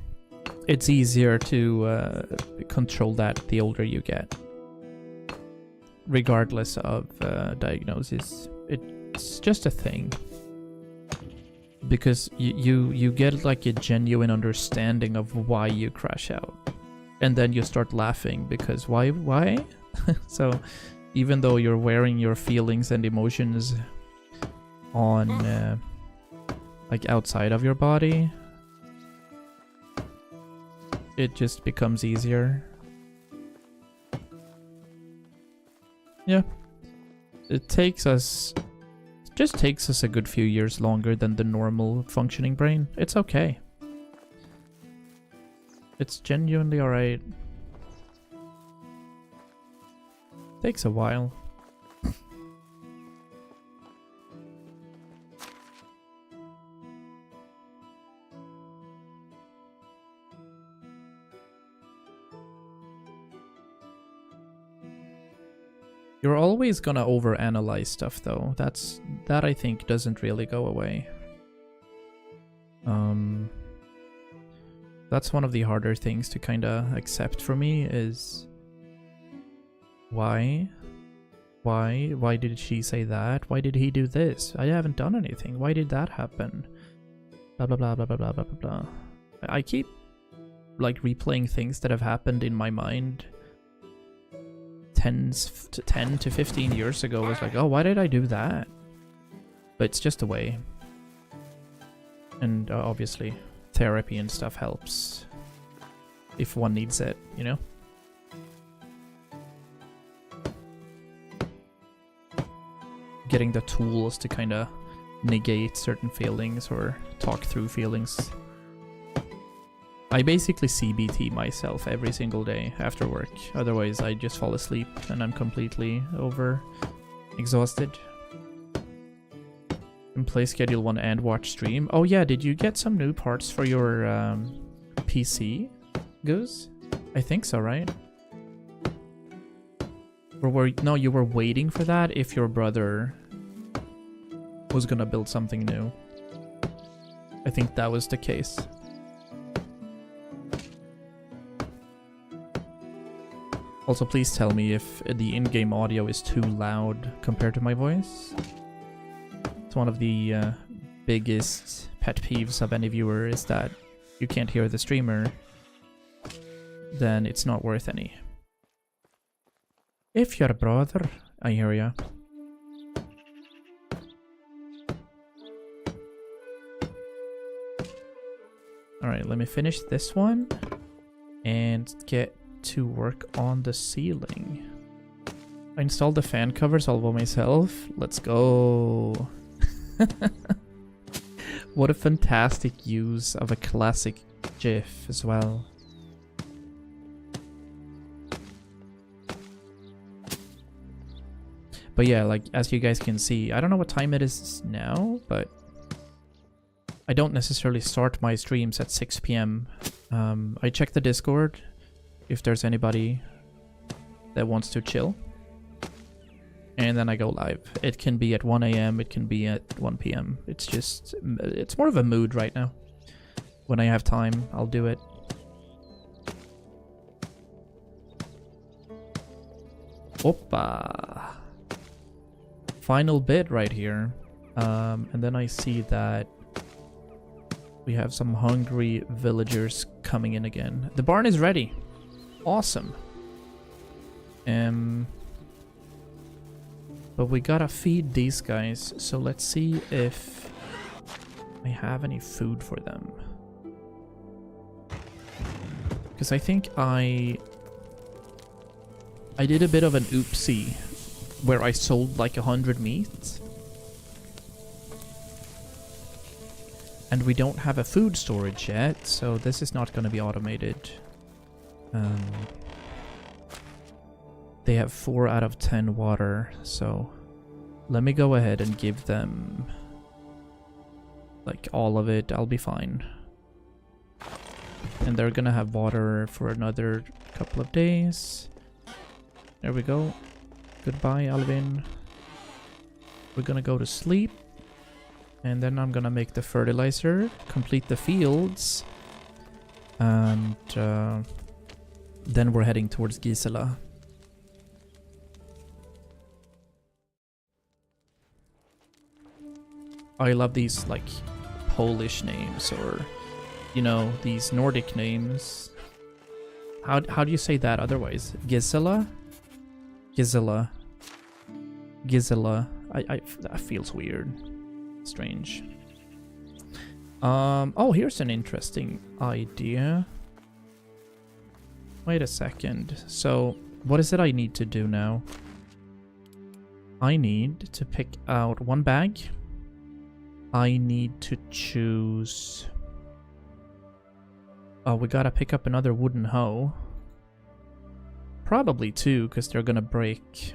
Speaker 1: It's easier to control that the older you get. Regardless of diagnosis. It's just a thing. Because you get like a genuine understanding of why you crash out. And then you start laughing because why? So even though you're wearing your feelings and emotions on like outside of your body, it just becomes easier. Yeah. It just takes us a good few years longer than the normal functioning brain. It's okay. It's genuinely alright. Takes a while. You're always gonna overanalyze stuff though. That I think doesn't really go away. That's one of the harder things to kinda accept for me is why did she say that? Why did he do this? I haven't done anything. Why did that happen? Blah blah blah blah blah blah blah blah blah. I keep like replaying things that have happened in my mind 10 to 15 years ago. Was like, oh, why did I do that? But it's just a way. And obviously therapy and stuff helps if one needs it, you know? Getting the tools to kind of negate certain feelings or talk through feelings. I basically CBT myself every single day after work. Otherwise, I just fall asleep and I'm completely exhausted. And play Schedule 1 and watch stream. Oh yeah, did you get some new parts for your PC, Goose? I think so, right? Or no, you were waiting for that if your brother was gonna build something new. I think that was the case. Also, please tell me if the in-game audio is too loud compared to my voice. It's one of the biggest pet peeves of any viewer is that you can't hear the streamer. Then it's not worth any. If your brother, I hear ya. Alright, let me finish this one and get to work on the ceiling. I installed the fan covers all by myself. Let's go. What a fantastic use of a classic GIF as well. But yeah, like as you guys can see, I don't know what time it is now, but I don't necessarily start my streams at 6 p.m. I check the Discord if there's anybody that wants to chill. And then I go live. It can be at 1 a.m, it can be at 1 p.m. It's just, it's more of a mood right now. When I have time, I'll do it. Oppa! Final bit right here. And then I see that we have some hungry villagers coming in again. The barn is ready. Awesome. But we gotta feed these guys, so let's see if I have any food for them. Because I think I did a bit of an oopsie where I sold like 100 meat. And we don't have a food storage yet, so this is not gonna be automated. They have 4 out of 10 water, so let me go ahead and give them like all of it. I'll be fine. And they're gonna have water for another couple of days. There we go. Goodbye, Alvin. We're gonna go to sleep. And then I'm gonna make the fertilizer, complete the fields, and then we're heading towards Gisela. I love these like Polish names, or you know, these Nordic names. How do you say that otherwise? Gisela? Gisela. Gisela. That feels weird. Strange. Oh, here's an interesting idea. Wait a second. So, what is it I need to do now? I need to pick out one bag. I need to choose... Oh, we gotta pick up another wooden hoe. Probably two, because they're gonna break.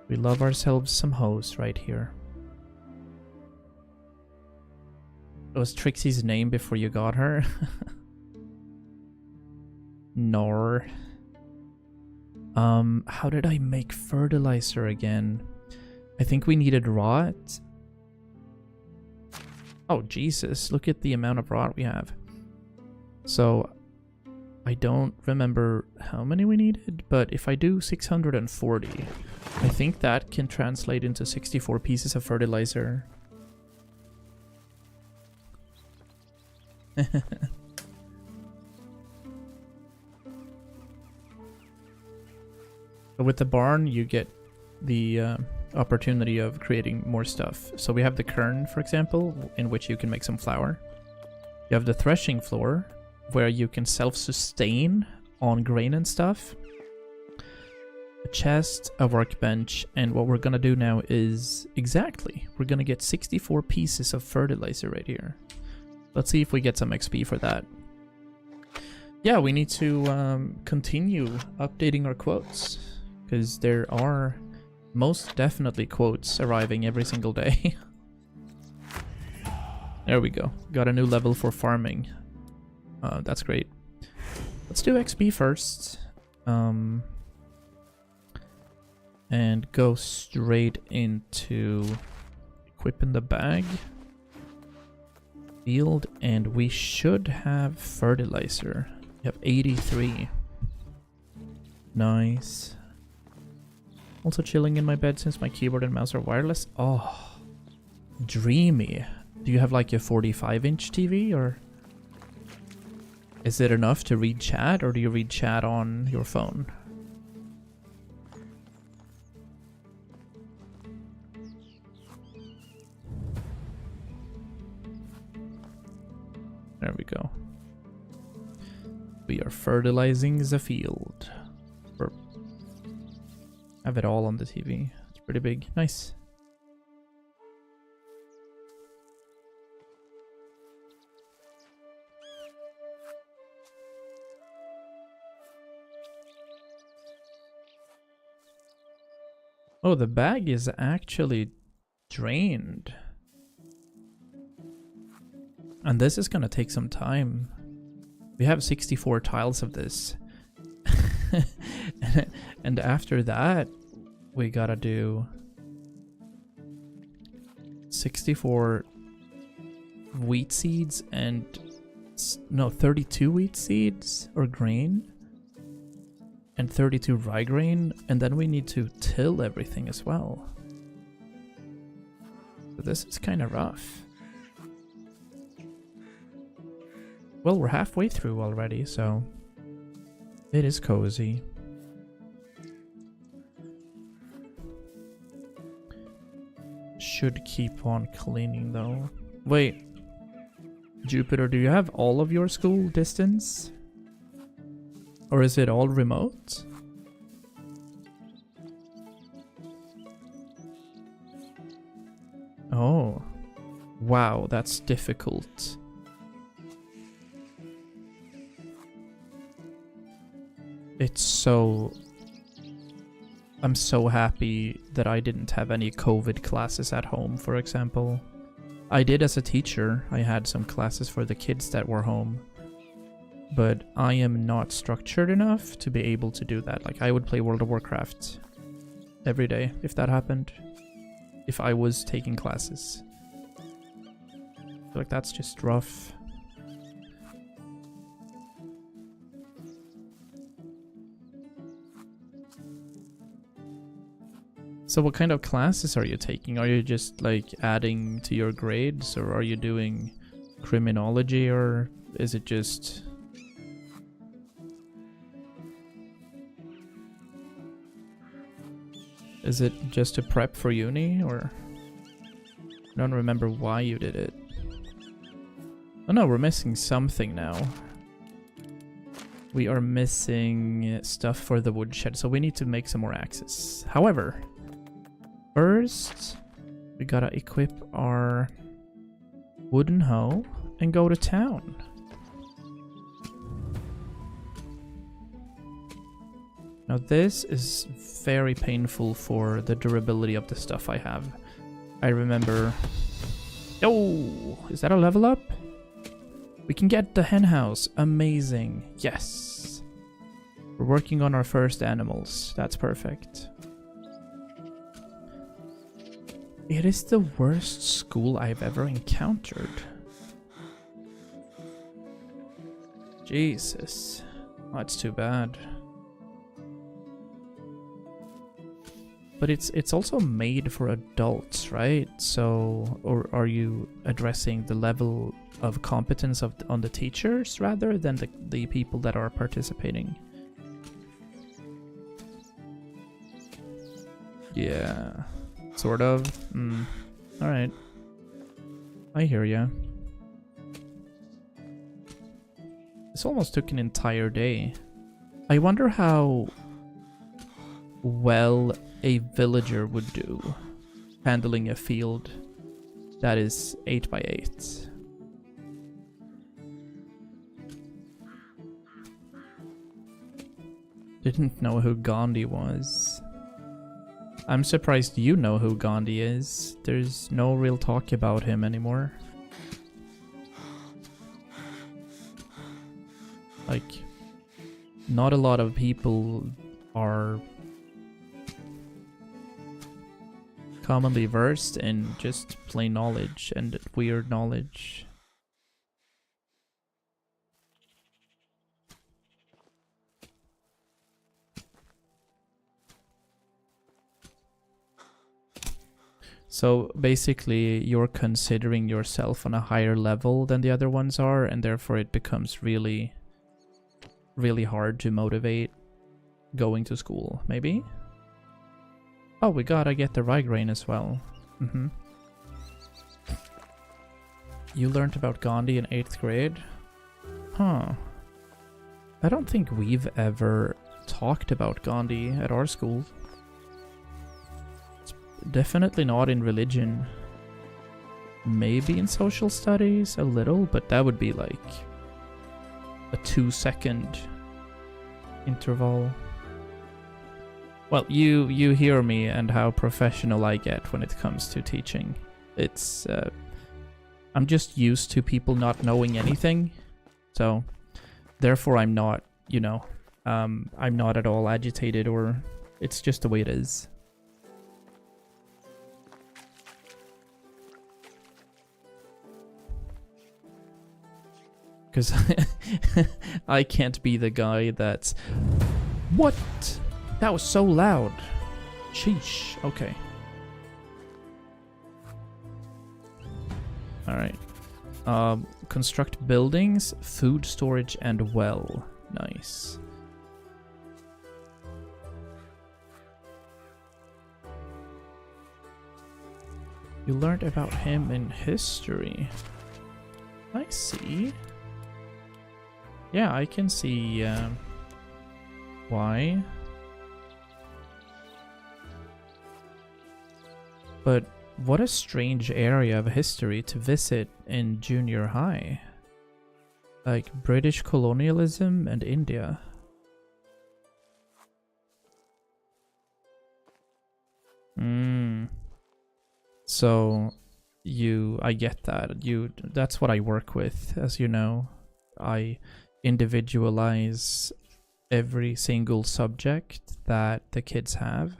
Speaker 1: We love ourselves some hoes right here. That was Trixie's name before you got her? Nor. How did I make fertilizer again? I think we needed rot. Oh, Jesus. Look at the amount of rot we have. So, I don't remember how many we needed, but if I do 640, I think that can translate into 64 pieces of fertilizer. But with the barn, you get the opportunity of creating more stuff. So we have the kern, for example, in which you can make some flour. You have the threshing floor, where you can self-sustain on grain and stuff. A chest, a workbench, and what we're gonna do now is we're gonna get 64 pieces of fertilizer right here. Let's see if we get some XP for that. Yeah, we need to continue updating our quotes, because there are most definitely quotes arriving every single day. There we go. Got a new level for farming. That's great. Let's do XP first. And go straight into equipping the bag. Field, and we should have fertilizer. We have 83. Nice. Also chilling in my bed since my keyboard and mouse are wireless. Oh, dreamy. Do you have like a 45-inch TV, or is it enough to read chat, or do you read chat on your phone? There we go. We are fertilizing the field. Or have it all on the TV. It's pretty big. Nice. Oh, the bag is actually drained. And this is gonna take some time. We have 64 tiles of this. And after that, we gotta do 64 wheat seeds and... no, 32 wheat seeds or grain. And 32 rye grain. And then we need to till everything as well. So this is kind of rough. Well, we're halfway through already, so it is cozy. Should keep on cleaning though. Wait, Jupiter, do you have all of your school distance? Or is it all remote? Oh, wow, that's difficult. It's so... I'm so happy that I didn't have any COVID classes at home, for example. I did as a teacher. I had some classes for the kids that were home. But I am not structured enough to be able to do that. Like, I would play World of Warcraft every day if that happened. If I was taking classes. I feel like that's just rough. So what kind of classes are you taking? Are you just like adding to your grades, or are you doing criminology, or is it just... Is it just to prep for uni, or... I don't remember why you did it. Oh no, we're missing something now. We are missing stuff for the woodshed, so we need to make some more axes. However, first, we gotta equip our wooden hoe and go to town. Now this is very painful for the durability of the stuff I have. I remember... Oh, is that a level up? We can get the hen house. Amazing. Yes. We're working on our first animals. That's perfect. It is the worst school I've ever encountered. Jesus. Oh, that's too bad. But it's also made for adults, right? So, or are you addressing the level of competence on the teachers rather than the people that are participating? Yeah, sort of. All right, I hear ya. This almost took an entire day. I wonder how well a villager would do handling a field that is 8 by 8. Didn't know who Gandhi was. I'm surprised you know who Gandhi is. There's no real talk about him anymore. Like, not a lot of people are commonly versed in just plain knowledge and weird knowledge. So basically you're considering yourself on a higher level than the other ones are, and therefore it becomes really, really hard to motivate going to school, maybe? Oh, we gotta get the rye grain as well. You learned about Gandhi in 8th grade? Huh. I don't think we've ever talked about Gandhi at our school. It's definitely not in religion. Maybe in social studies, a little, but that would be like a 2-second interval. Well, you hear me and how professional I get when it comes to teaching. It's I'm just used to people not knowing anything, so therefore I'm not, you know, I'm not at all agitated, or it's just the way it is. Because I can't be the guy that's... What? That was so loud. Sheesh. Okay. Alright. Construct buildings, food storage, and well. Nice. You learned about him in history. I see. Yeah, I can see why. But what a strange area of history to visit in junior high. Like British colonialism and India. So I get that. That's what I work with, as you know. I individualize every single subject that the kids have.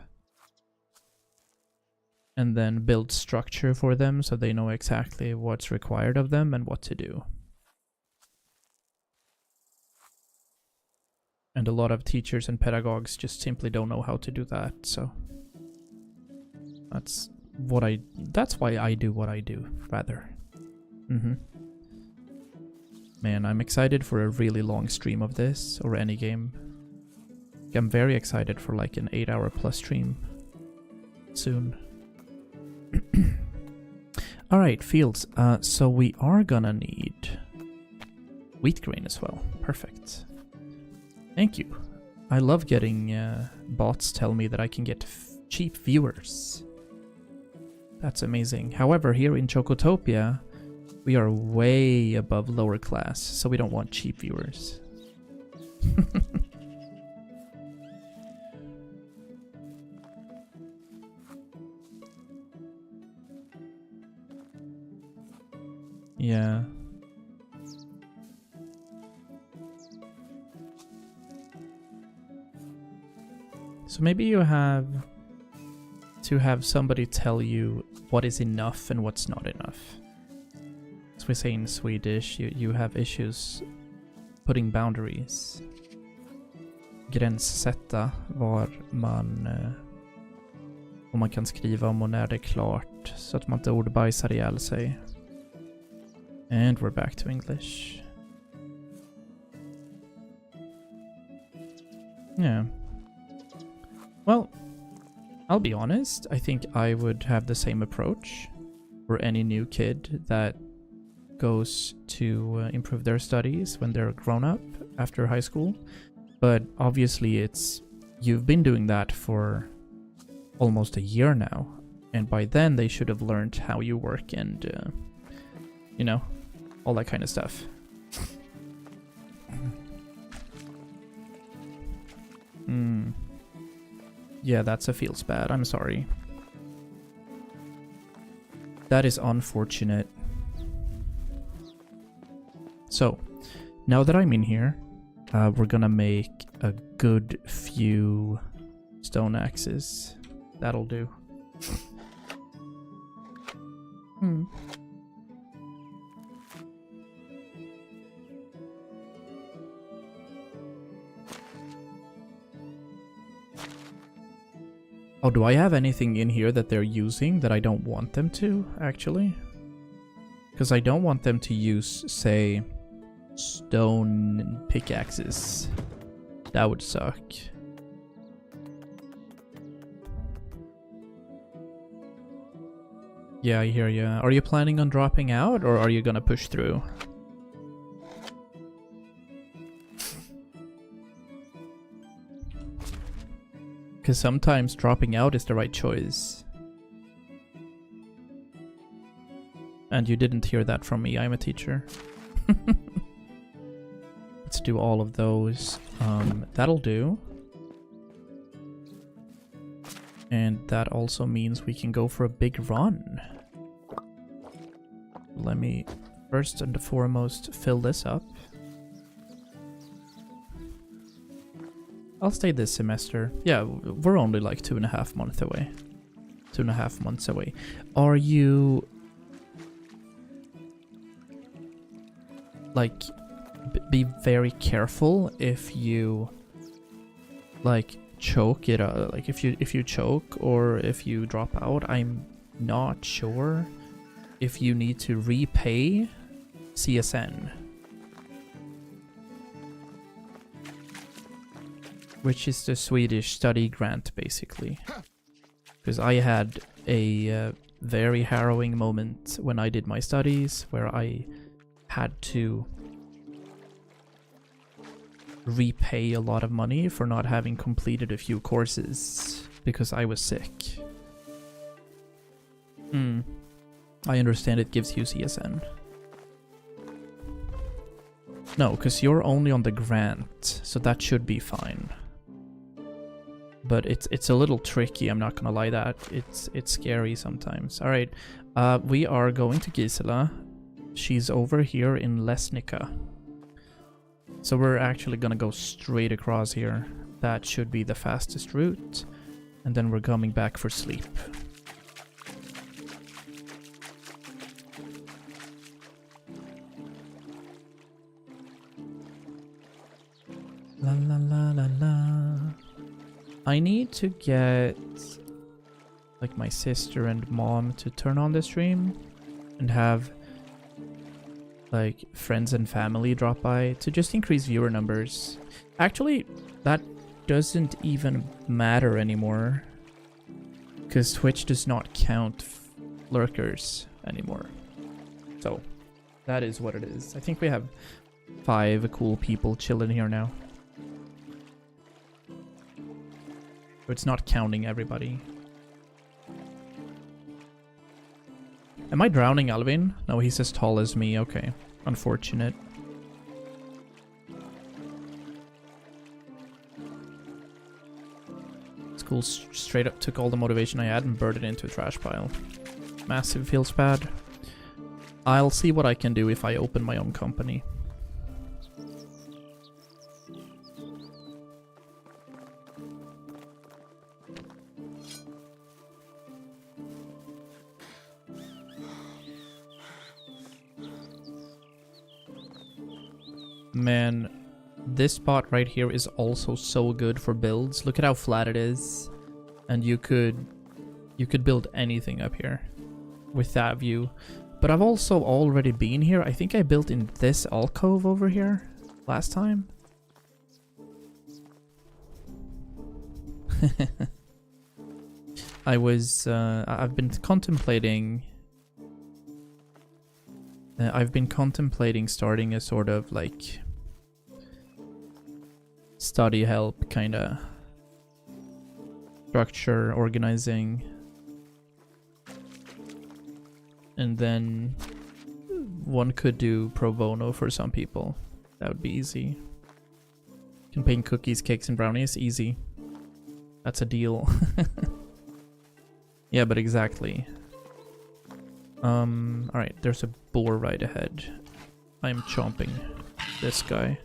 Speaker 1: and then build structure for them so they know exactly what's required of them and what to do. And a lot of teachers and pedagogues just simply don't know how to do that, so that's why I do what I do, rather. Man, I'm excited for a really long stream of this, or any game. I'm very excited for like an 8-hour plus stream soon. Alright, fields. So we are gonna need wheat grain as well. Perfect. Thank you. I love getting bots tell me that I can get cheap viewers. That's amazing. However, here in Chocotopia, we are way above lower class, so we don't want cheap viewers. Yeah. So maybe you have to have somebody tell you what is enough and what's not enough. As we say in Swedish, you have issues putting boundaries. Gränssätta var man och man kan skriva om och när det är klart så att man inte ordbajsar ihjäl sig. And we're back to English. Yeah. Well, I'll be honest, I think I would have the same approach for any new kid that goes to improve their studies when they're grown up after high school. But obviously you've been doing that for almost a year now, and by then they should have learned how you work and you know, all that kind of stuff. Yeah, that's a feels bad. I'm sorry. That is unfortunate. So, now that I'm in here, we're gonna make a good few stone axes. That'll do. Oh, do I have anything in here that they're using that I don't want them to, actually? Because I don't want them to use, say, stone pickaxes. That would suck. Yeah, I hear ya. Are you planning on dropping out, or are you gonna push through? Because sometimes dropping out is the right choice. And you didn't hear that from me, I'm a teacher. Let's do all of those. That'll do. And that also means we can go for a big run. Let me first and foremost fill this up. I'll stay this semester. Yeah, we're only like 2.5 months away. 2.5 months away. Are you... like, be very careful if you, like, choke it out. Like, if you choke or if you drop out, I'm not sure if you need to repay CSN. Which is the Swedish study grant, basically. Because I had a very harrowing moment when I did my studies, where I had to repay a lot of money for not having completed a few courses, because I was sick. I understand it gives you CSN. No, because you're only on the grant, so that should be fine. But it's a little tricky, I'm not gonna lie that. It's scary sometimes. Alright, we are going to Gisela. She's over here in Lesnica. So we're actually gonna go straight across here. That should be the fastest route. And then we're coming back for sleep. I need to get like my sister and mom to turn on the stream and have like friends and family drop by to just increase viewer numbers. Actually, that doesn't even matter anymore because Twitch does not count lurkers anymore. So that is what it is. I think we have 5 cool people chilling here now. So it's not counting everybody. Am I drowning Alvin? No, he's as tall as me. Okay. Unfortunate. School straight up took all the motivation I had and burned it into a trash pile. Massive, feels bad. I'll see what I can do if I open my own company. Man, this spot right here is also so good for builds. Look at how flat it is. And you could build anything up here with that view. But I've also already been here. I think I built in this alcove over here last time. I've been contemplating starting a sort of like study help kind of structure, organizing, and then one could do pro bono for some people. That would be easy. Can paint cookies, cakes, and brownies. Easy. That's a deal. Yeah, but exactly. Alright, there's a boar right ahead. I'm chomping this guy.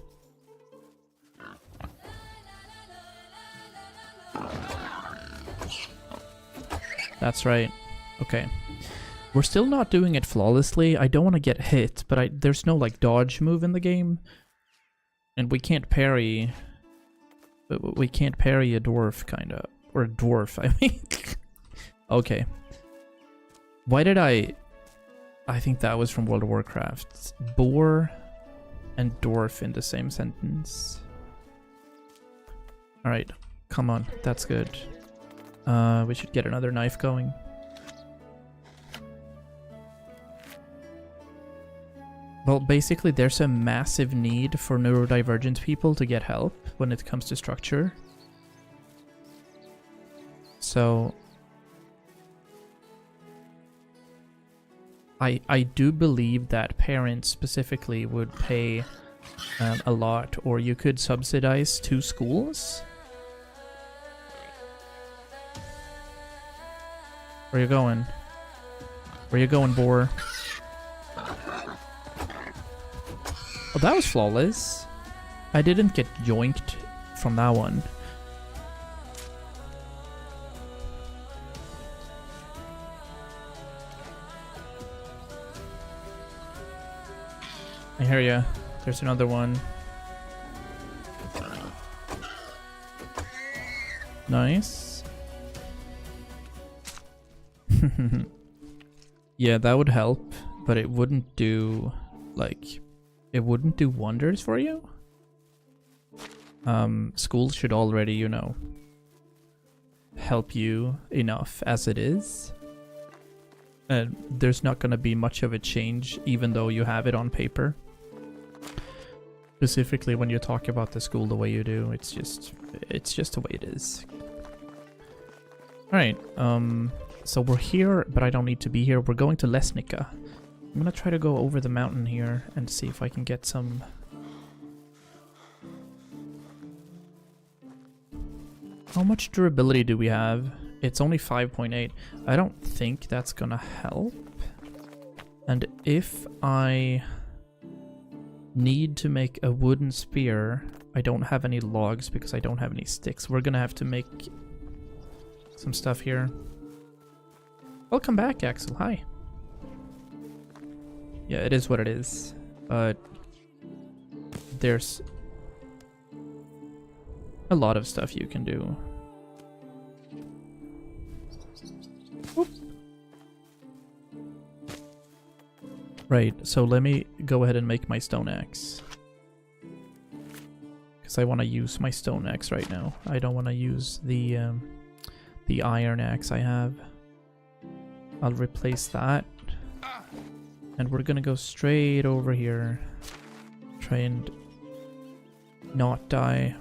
Speaker 1: That's right. Okay. We're still not doing it flawlessly. I don't want to get hit, but there's no like dodge move in the game. And we can't parry. But we can't parry a dwarf, kinda. Or a dwarf, I mean. Okay. Why did I think that was from World of Warcraft. Boar and dwarf in the same sentence. Alright, come on, that's good. We should get another knife going. Well, basically there's a massive need for neurodivergent people to get help when it comes to structure. So I do believe that parents specifically would pay a lot, or you could subsidize 2 schools. Where you going? Where you going, boar? Oh, that was flawless. I didn't get yoinked from that one. I hear ya. There's another one. Nice. Yeah, that would help, but it wouldn't do, like, it wouldn't do wonders for you. Schools should already, you know, help you enough as it is. There's not going to be much of a change, even though you have it on paper. Specifically when you talk about the school the way you do, it's just the way it is. Alright, so we're here, but I don't need to be here. We're going to Lesnica. I'm gonna try to go over the mountain here and see if I can get some... How much durability do we have? It's only 5.8. I don't think that's gonna help. And if I need to make a wooden spear, I don't have any logs because I don't have any sticks. We're gonna have to make some stuff here. Welcome back, Axel. Hi. Yeah, it is what it is. There's a lot of stuff you can do. Right, so let me go ahead and make my stone axe. Because I want to use my stone axe right now. I don't want to use the iron axe I have. I'll replace that. And we're gonna go straight over here. Try and not die.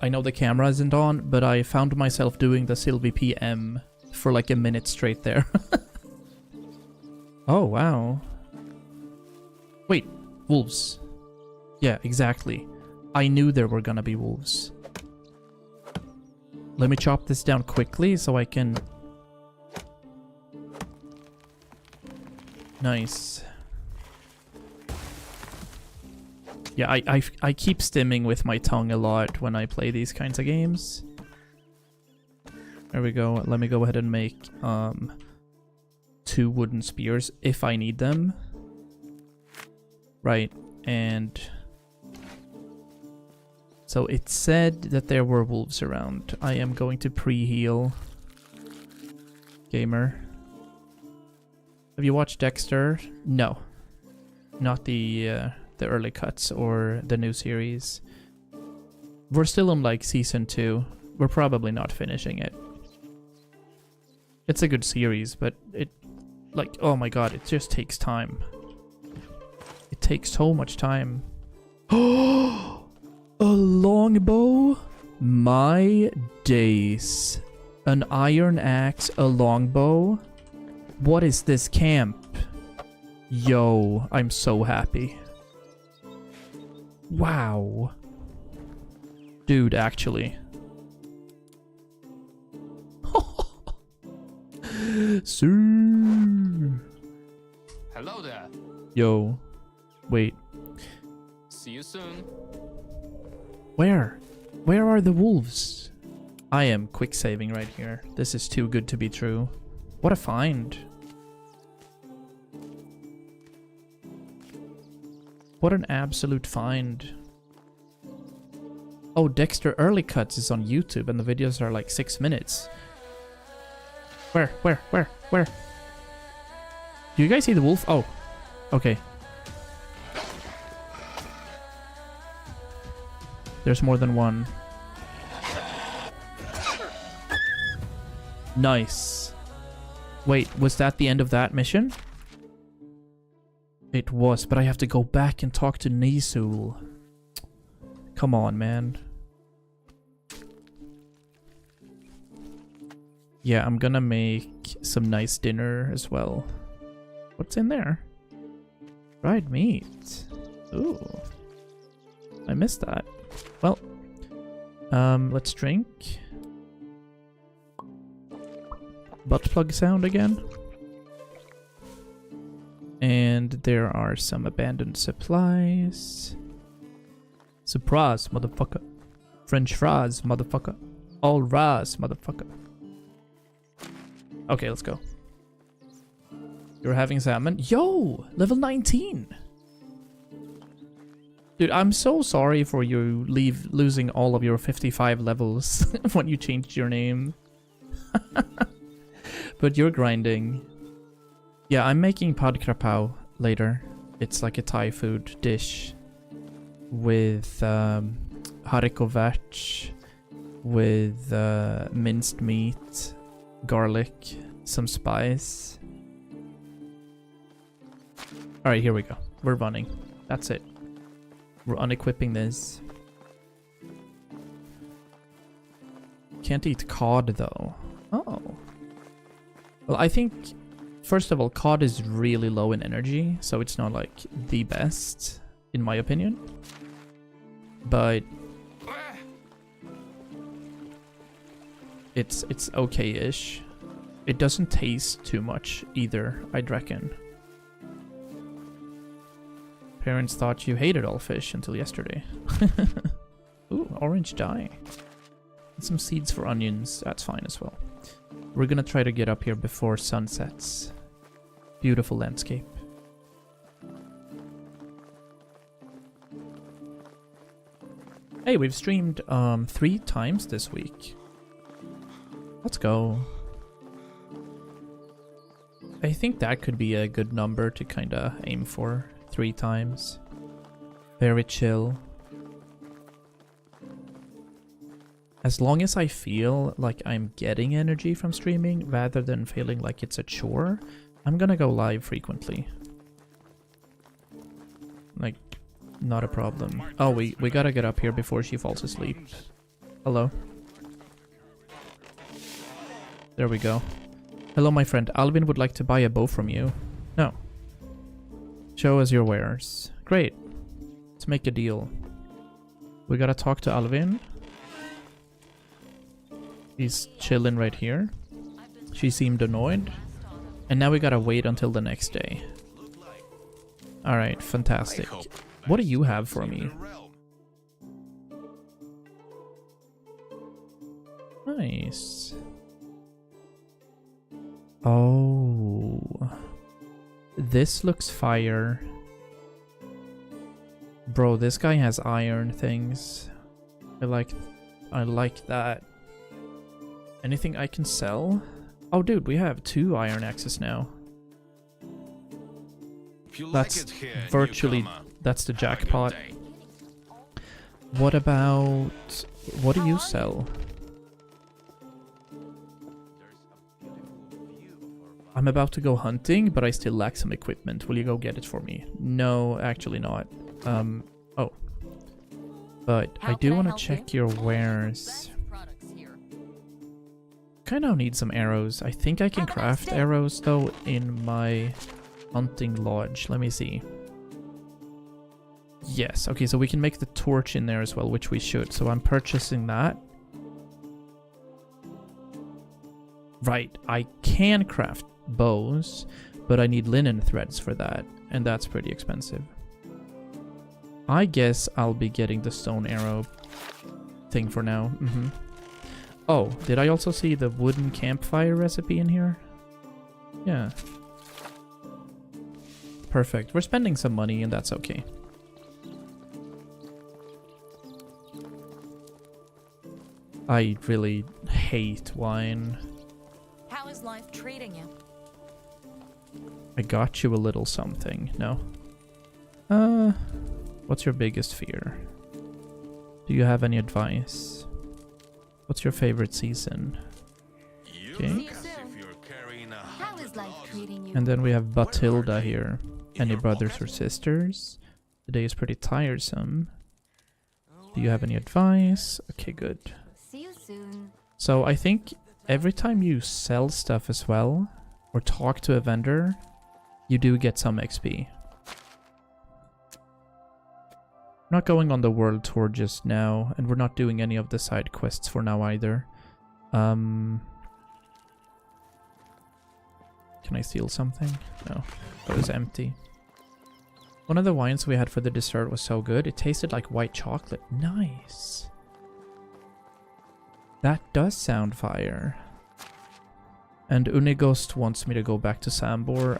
Speaker 1: I know the camera isn't on, but I found myself doing the Sylvie PM for like a minute straight there. Oh, wow. Wait, wolves. Yeah, exactly. I knew there were gonna be wolves. Let me chop this down quickly so I can... Nice. Yeah, I keep stimming with my tongue a lot when I play these kinds of games. There we go. Let me go ahead and make 2 wooden spears if I need them. Right, and so it said that there were wolves around. I am going to pre-heal. Gamer. Have you watched Dexter? No. Not the early cuts or the new series. We're still on like season 2. We're probably not finishing it. It's a good series, but it, like, oh my god, it just takes time. It takes so much time. Oh, a longbow? My days. An iron axe, a longbow? What is this camp? Yo, I'm so happy. Wow. Dude, actually. Sir.
Speaker 5: Hello there.
Speaker 1: Yo. Wait.
Speaker 5: See you soon.
Speaker 1: Where? Where are the wolves? I am quick saving right here. This is too good to be true. What a find. What an absolute find. Oh, Dexter Early Cuts is on YouTube and the videos are like 6 minutes. Where? Do you guys see the wolf? Oh, okay. There's more than one. Nice. Wait, was that the end of that mission? It was, but I have to go back and talk to Nisul. Come on, man. Yeah, I'm gonna make some nice dinner as well. What's in there? Fried meat. Ooh. I missed that. Well, let's drink. Butt plug sound again. And there are some abandoned supplies. Surprise, motherfucker. French fries, motherfucker. All rise, motherfucker. Okay, let's go. You're having salmon? Yo! Level 19! Dude, I'm so sorry for you losing all of your 55 levels when you changed your name. But you're grinding. Yeah, I'm making pad krapao later. It's like a Thai food dish with haricot vert, with minced meat, garlic, some spice. Alright, here we go. We're running. That's it. We're unequipping this. Can't eat cod though. Oh. Well, I think, first of all, cod is really low in energy, so it's not like the best, in my opinion. But it's okay-ish. It doesn't taste too much either, I'd reckon. Parents thought you hated all fish until yesterday. Ooh, orange dye. And some seeds for onions. That's fine as well. We're gonna try to get up here before sun sets. Beautiful landscape. Hey, we've streamed 3 times this week. Let's go. I think that could be a good number to kind of aim for. 3 times. Very chill. As long as I feel like I'm getting energy from streaming rather than feeling like it's a chore, I'm gonna go live frequently. Like, not a problem. Oh, we gotta get up here before she falls asleep. Hello. There we go. Hello, my friend. Alvin would like to buy a bow from you. No. Show us your wares. Great. Let's make a deal. We gotta talk to Alvin. He's chilling right here. She seemed annoyed. And now we gotta wait until the next day. Alright, fantastic. What do you have for me? Nice. Oh. This looks fire. Bro, this guy has iron things. I like that. Anything I can sell? Oh, dude, we have 2 iron axes now. That's virtually... That's the jackpot. What about... What do you sell? I'm about to go hunting, but I still lack some equipment. Will you go get it for me? No, actually not. Oh. But I do want to check your wares. Kind of need some arrows. I think I can craft arrows, though, in my hunting lodge. Let me see. Yes, okay, so we can make the torch in there as well, which we should. So I'm purchasing that. Right, I can craft bows, but I need linen threads for that, and that's pretty expensive. I guess I'll be getting the stone arrow thing for now. Oh, did I also see the wooden campfire recipe in here? Yeah. Perfect. We're spending some money, and that's okay. I really hate wine.
Speaker 3: How is life treating you?
Speaker 1: I got you a little something. No? What's your biggest fear? Do you have any advice? What's your favorite season? Okay.
Speaker 2: How is life treating you?
Speaker 1: And then we have Batilda here. Any brothers or sisters? The day is pretty tiresome. Do you have any advice? Okay, good.
Speaker 2: See you soon.
Speaker 1: So I think every time you sell stuff as well, or talk to a vendor, you do get some XP. We're not going on the world tour just now, and we're not doing any of the side quests for now either. Can I steal something? No, it was empty. One of the wines we had for the dessert was so good, it tasted like white chocolate. Nice. That does sound fire. And Unigost wants me to go back to Sambor.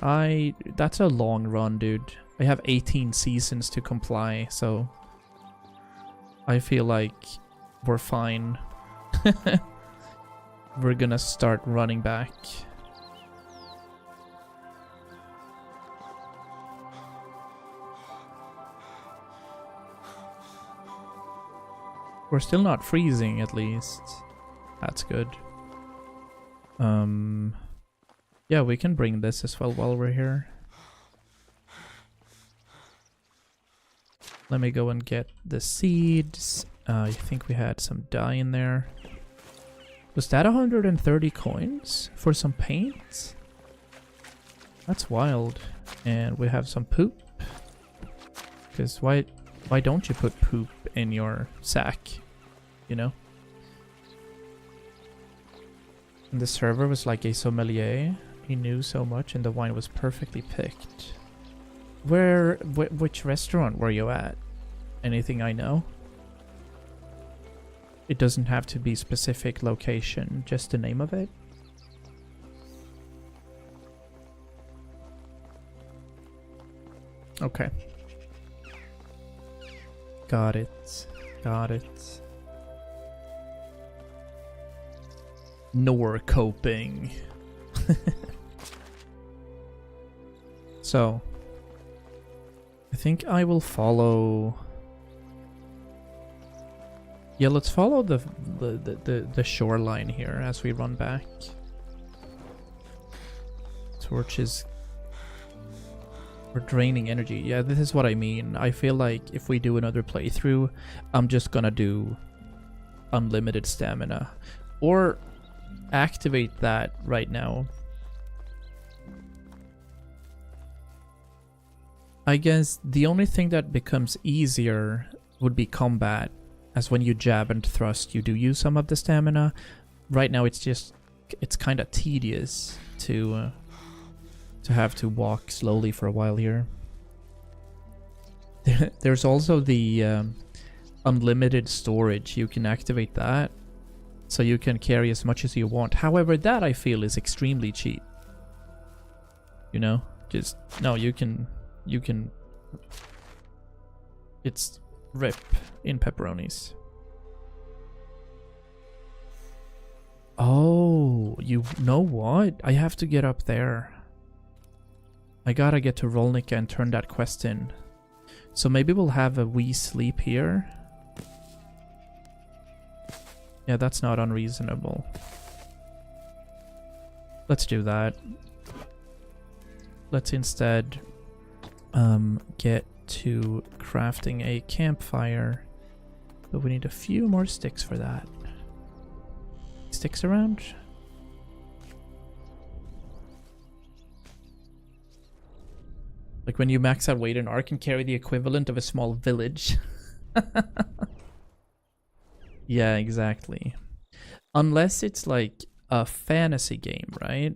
Speaker 1: That's a long run, dude. I have 18 seasons to comply, so I feel like we're fine. We're gonna start running back. We're still not freezing, at least. That's good. Yeah, we can bring this as well while we're here. Let me go and get the seeds. I think we had some dye in there. Was that 130 coins for some paint? That's wild. And we have some poop. Because why don't you put poop in your sack? You know? And the server was like a sommelier. He knew so much and the wine was perfectly picked. Which restaurant were you at? Anything I know? It doesn't have to be specific location, just the name of it. Okay. Got it. Got it. Nor coping. So, I think I will follow. Yeah, let's follow the shoreline here as we run back. Torches. We're draining energy. Yeah, this is what I mean. I feel like if we do another playthrough, I'm just gonna do unlimited stamina. Or activate that right now. I guess the only thing that becomes easier would be combat. As when you jab and thrust, you do use some of the stamina. Right now it's kind of tedious to have to walk slowly for a while here. There's also the unlimited storage. You can activate that, so you can carry as much as you want. However, that I feel is extremely cheap. You know, just no. You can. It's rip in pepperonis. Oh, you know what? I have to get up there. I gotta get to Rolnica and turn that quest in. So maybe we'll have a wee sleep here. Yeah, that's not unreasonable. Let's do that. Let's instead get to crafting a campfire. But we need a few more sticks for that. Sticks around? Like when you max out weight, an arc can carry the equivalent of a small village. Yeah, exactly. Unless it's like a fantasy game, right?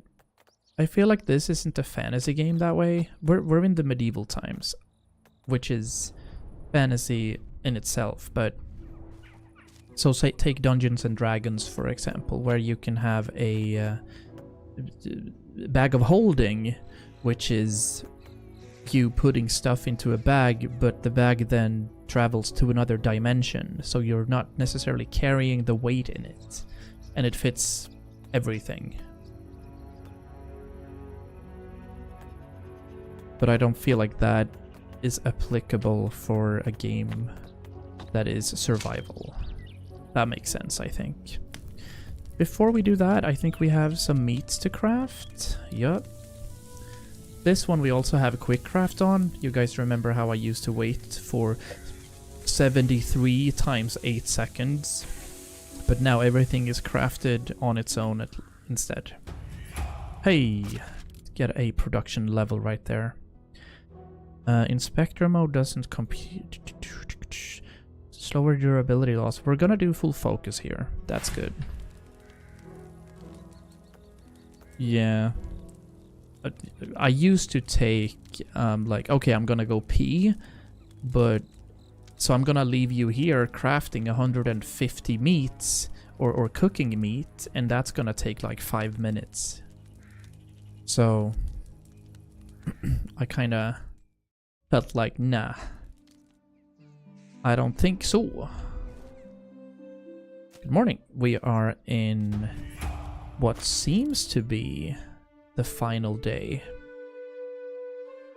Speaker 1: I feel like this isn't a fantasy game that way. We're in the medieval times, which is fantasy in itself, but so say take Dungeons and Dragons for example, where you can have a bag of holding, which is you putting stuff into a bag, but the bag then travels to another dimension, so you're not necessarily carrying the weight in it, and it fits everything. But I don't feel like that is applicable for a game that is survival. That makes sense, I think. Before we do that, I think we have some meats to craft. Yup. This one we also have a quick craft on. You guys remember how I used to wait for 73 times 8 seconds. But now everything is crafted on its own instead. Hey, get a production level right there. Inspector mode doesn't compute. Slower durability loss. We're gonna do full focus here. That's good. Yeah. I used to take, like, okay, I'm gonna go pee, but, so I'm gonna leave you here crafting 150 meats, or cooking meat, and that's gonna take like 5 minutes. So, I kinda felt like, nah, I don't think so. Good morning. We are in what seems to be the final day.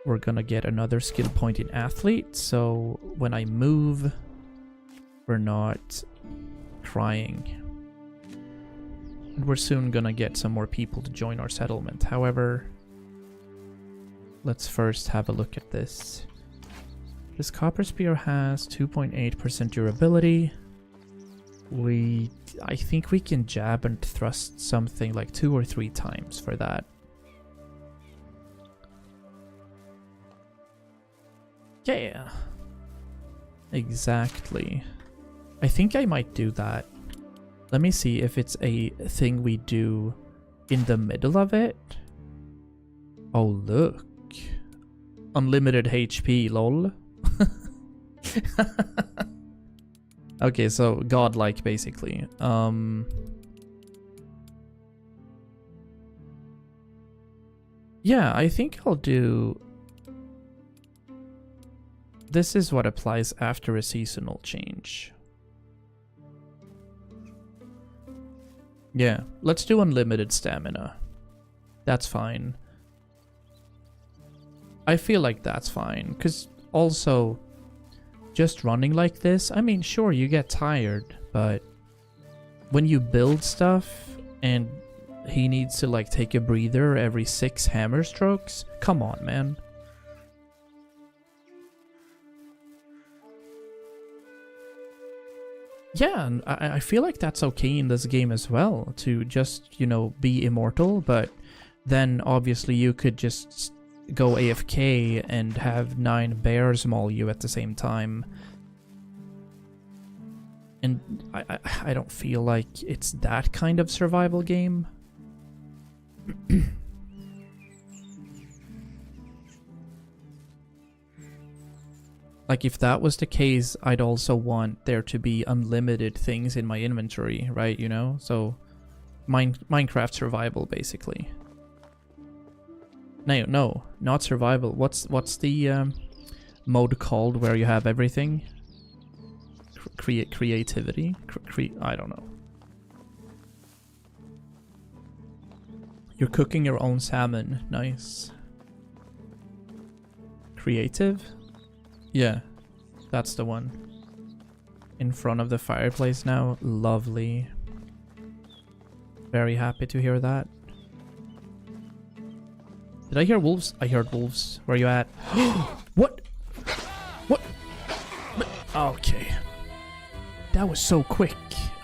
Speaker 1: We're gonna get another skill point in athlete, so when I move, we're not crying. And we're soon gonna get some more people to join our settlement. However, let's first have a look at this. This copper spear has 2.8% durability. I think we can jab and thrust something like 2 or 3 times for that. Yeah, exactly. I think I might do that. Let me see if it's a thing we do in the middle of it. Oh, look. Unlimited HP, lol. Okay, so godlike basically. Yeah, I think I'll do... This is what applies after a seasonal change. Yeah, let's do unlimited stamina. That's fine. I feel like that's fine, because also, just running like this, I mean, sure, you get tired, but when you build stuff and he needs to like take a breather every 6 hammer strokes, come on, man. Yeah, and I feel like that's okay in this game as well, to just, you know, be immortal, but then obviously you could just go AFK and have 9 bears maul you at the same time. And I don't feel like it's that kind of survival game. Like, if that was the case, I'd also want there to be unlimited things in my inventory, right? You know? So, Minecraft survival, basically. No, not survival. What's the mode called where you have everything? Creativity? I don't know. You're cooking your own salmon. Nice. Creative? Yeah, that's the one. In front of the fireplace now. Lovely. Very happy to hear that. Did I hear wolves? I heard wolves. Where are you at? What? What? Okay. That was so quick.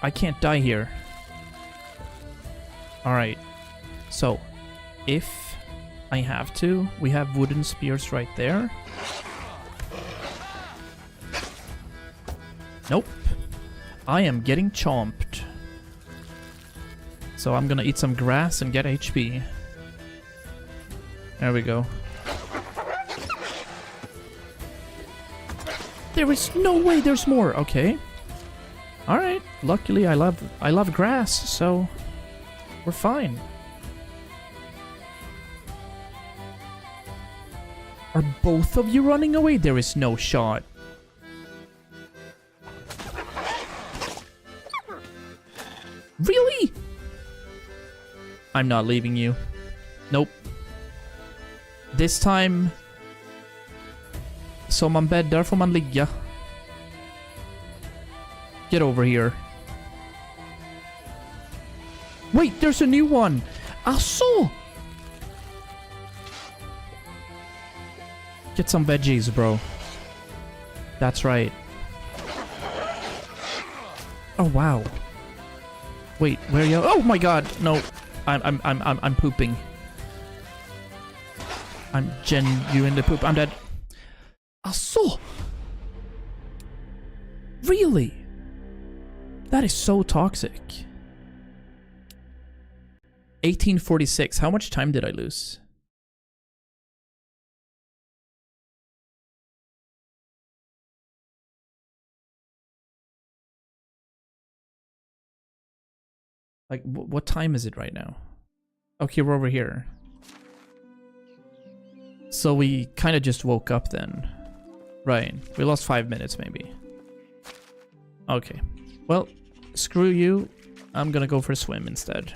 Speaker 1: I can't die here. Alright. So, if I have to, we have wooden spears right there. Nope. I am getting chomped. So I'm gonna eat some grass and get HP. There we go. There is no way there's more. Okay. Alright. Luckily I love grass, so we're fine. Are both of you running away? There is no shot. Really? I'm not leaving you. Nope. This time... Som man bäddar får man ligga. Get over here. Wait, there's a new one! Asså! Get some veggies, bro. That's right. Oh, wow. Wait, where are you? Oh my god, no. I'm pooping. I'm genuinely poop. I'm dead. Asså! Really? That is so toxic. 1846. How much time did I lose? Like, what time is it right now? Okay, we're over here. So we kind of just woke up then. Right. We lost 5 minutes, maybe. Okay. Well, screw you. I'm gonna go for a swim instead.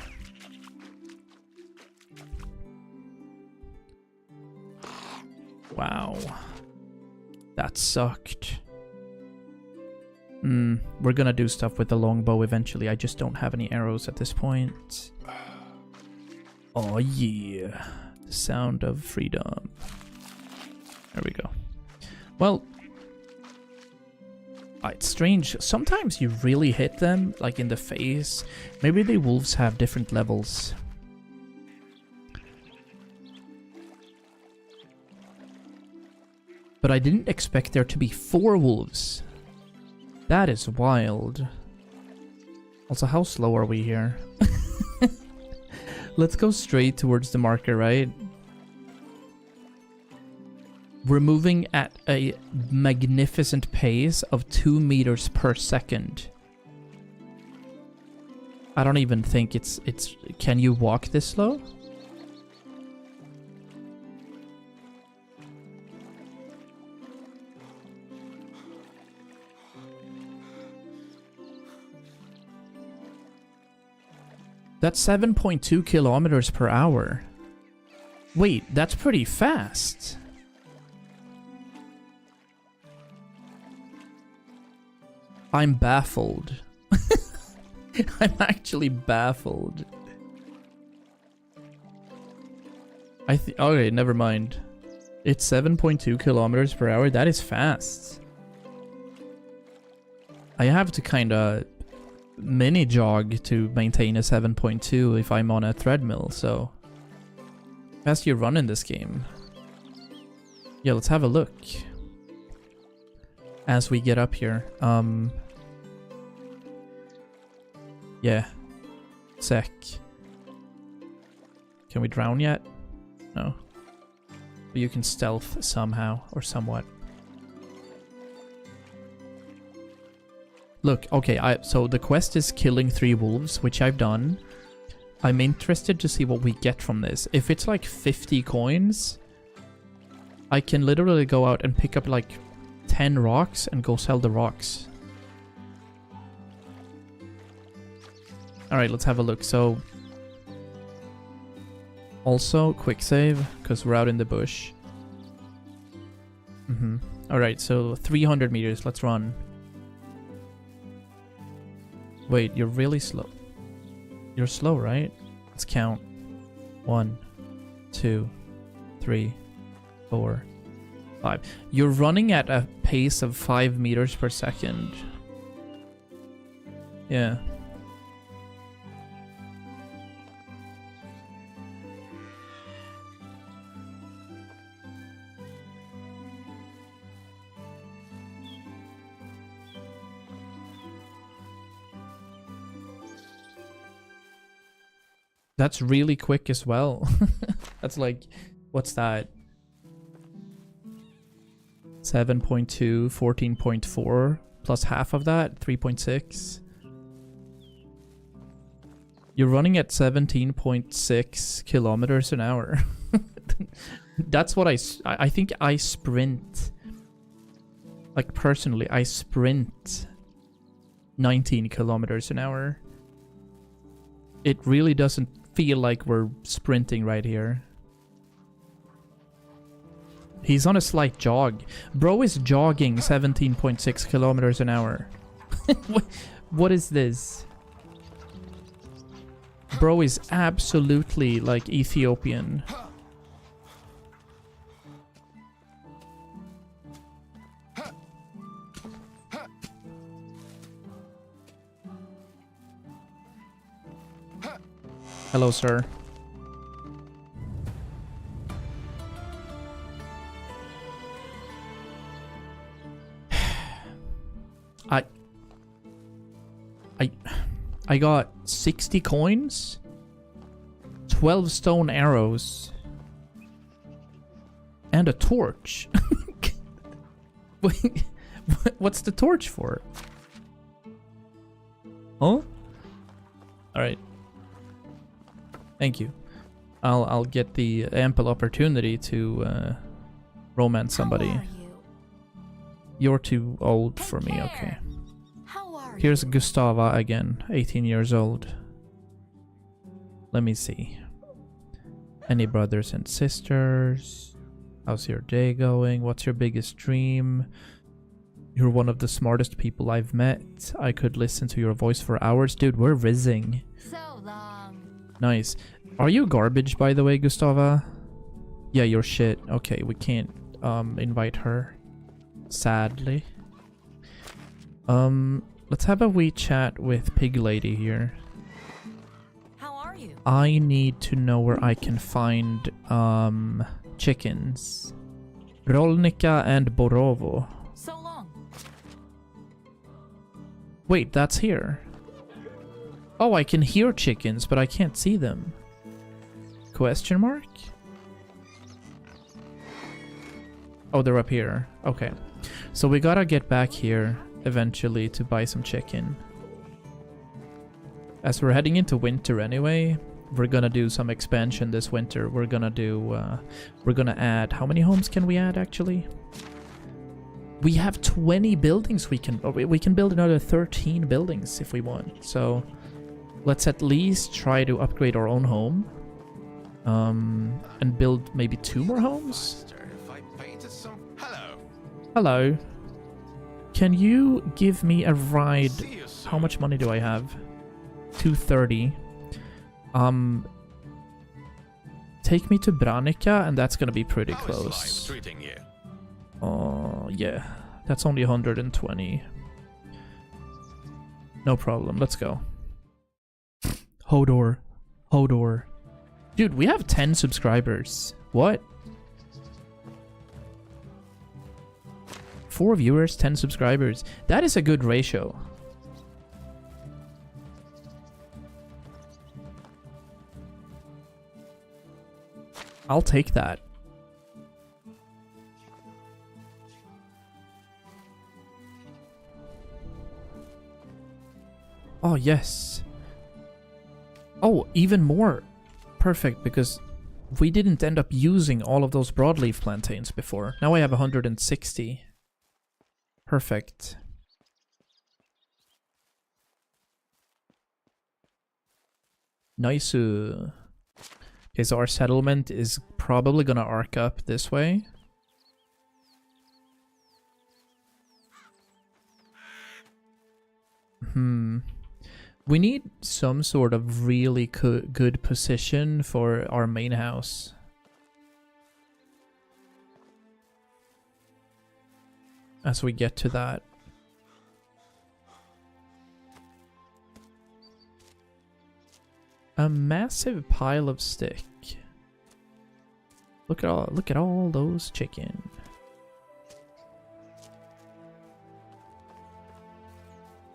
Speaker 1: Wow. That sucked. We're gonna do stuff with the longbow eventually. I just don't have any arrows at this point. Oh yeah. The sound of freedom. There we go. Well, it's strange. Sometimes you really hit them, like in the face. Maybe the wolves have different levels. But I didn't expect there to be 4 wolves. That is wild. Also, how slow are we here? Let's go straight towards the marker, right? We're moving at a magnificent pace of 2 meters per second. I don't even think it's... Can you walk this slow? That's 7.2 kilometers per hour. Wait, that's pretty fast. I'm baffled. I'm actually baffled. Okay, never mind. It's 7.2 kilometers per hour. That is fast. I have to kind of mini jog to maintain a 7.2 if I'm on a treadmill, so fast you run in this game. Yeah, let's have a look as we get up here. Yeah, sec. Can we drown yet? No. But you can stealth somehow or somewhat. Look, okay, so the quest is killing 3 wolves, which I've done. I'm interested to see what we get from this. If it's like 50 coins, I can literally go out and pick up like 10 rocks and go sell the rocks. Alright, let's have a look. So, also, quick save, because we're out in the bush. Alright, so 300 meters, let's run. Wait, you're really slow. You're slow, right? Let's count. 1, 2, 3, 4, 5. You're running at a pace of 5 meters per second. Yeah. That's really quick as well. That's like, what's that? 7.2, 14.4, plus half of that, 3.6. You're running at 17.6 kilometers an hour. That's what I think I sprint. Like personally, I sprint 19 kilometers an hour. It really doesn't feel like we're sprinting right here. He's on a slight jog. Bro is jogging 17.6 kilometers an hour. What is this? Bro is absolutely like Ethiopian. Hello, sir. I got 60 coins, 12 stone arrows, and a torch. Wait, what's the torch for? Huh? Alright. Thank you. I'll get the ample opportunity to romance somebody.
Speaker 2: How are you?
Speaker 1: You're too old for me, okay.
Speaker 2: How are
Speaker 1: Here's
Speaker 2: you?
Speaker 1: Gustava again, 18 years old. Let me see. Any brothers and sisters? How's your day going? What's your biggest dream? You're one of the smartest people I've met. I could listen to your voice for hours. Dude, we're rizzing.
Speaker 2: So long.
Speaker 1: Nice. Are you garbage, by the way, Gustava? Yeah, you're shit. Okay, we can't invite her. Sadly. Let's have a wee chat with Pig Lady here.
Speaker 3: How are you?
Speaker 1: I need to know where I can find chickens. Rolnica and Borovo.
Speaker 3: So long.
Speaker 1: Wait, that's here. Oh, I can hear chickens, but I can't see them. Question mark? Oh, they're up here. Okay. So we gotta get back here eventually to buy some chicken. As we're heading into winter anyway, we're gonna do some expansion this winter. We're gonna add... How many homes can we add, actually? We have 20 buildings we can build another 13 buildings if we want. So let's at least try to upgrade our own home. And build maybe 2 more homes.
Speaker 4: If I painted some... Hello.
Speaker 1: Hello. Can you give me a ride?
Speaker 4: See you soon.
Speaker 1: How much money do I have? 230. Take me to Branica, and that's gonna be pretty
Speaker 4: How is life
Speaker 1: close.
Speaker 4: treating you?
Speaker 1: Oh, yeah. That's only 120. No problem. Let's go. Hodor. Hodor. Dude, we have 10 subscribers. What? 4 viewers, 10 subscribers. That is a good ratio. I'll take that. Oh, yes. Oh, even more. Perfect, because we didn't end up using all of those broadleaf plantains before. Now I have 160. Perfect. Nice. Okay, so our settlement is probably gonna arc up this way. We need some sort of really good position for our main house. As we get to that. A massive pile of stick. Look at all those chicken.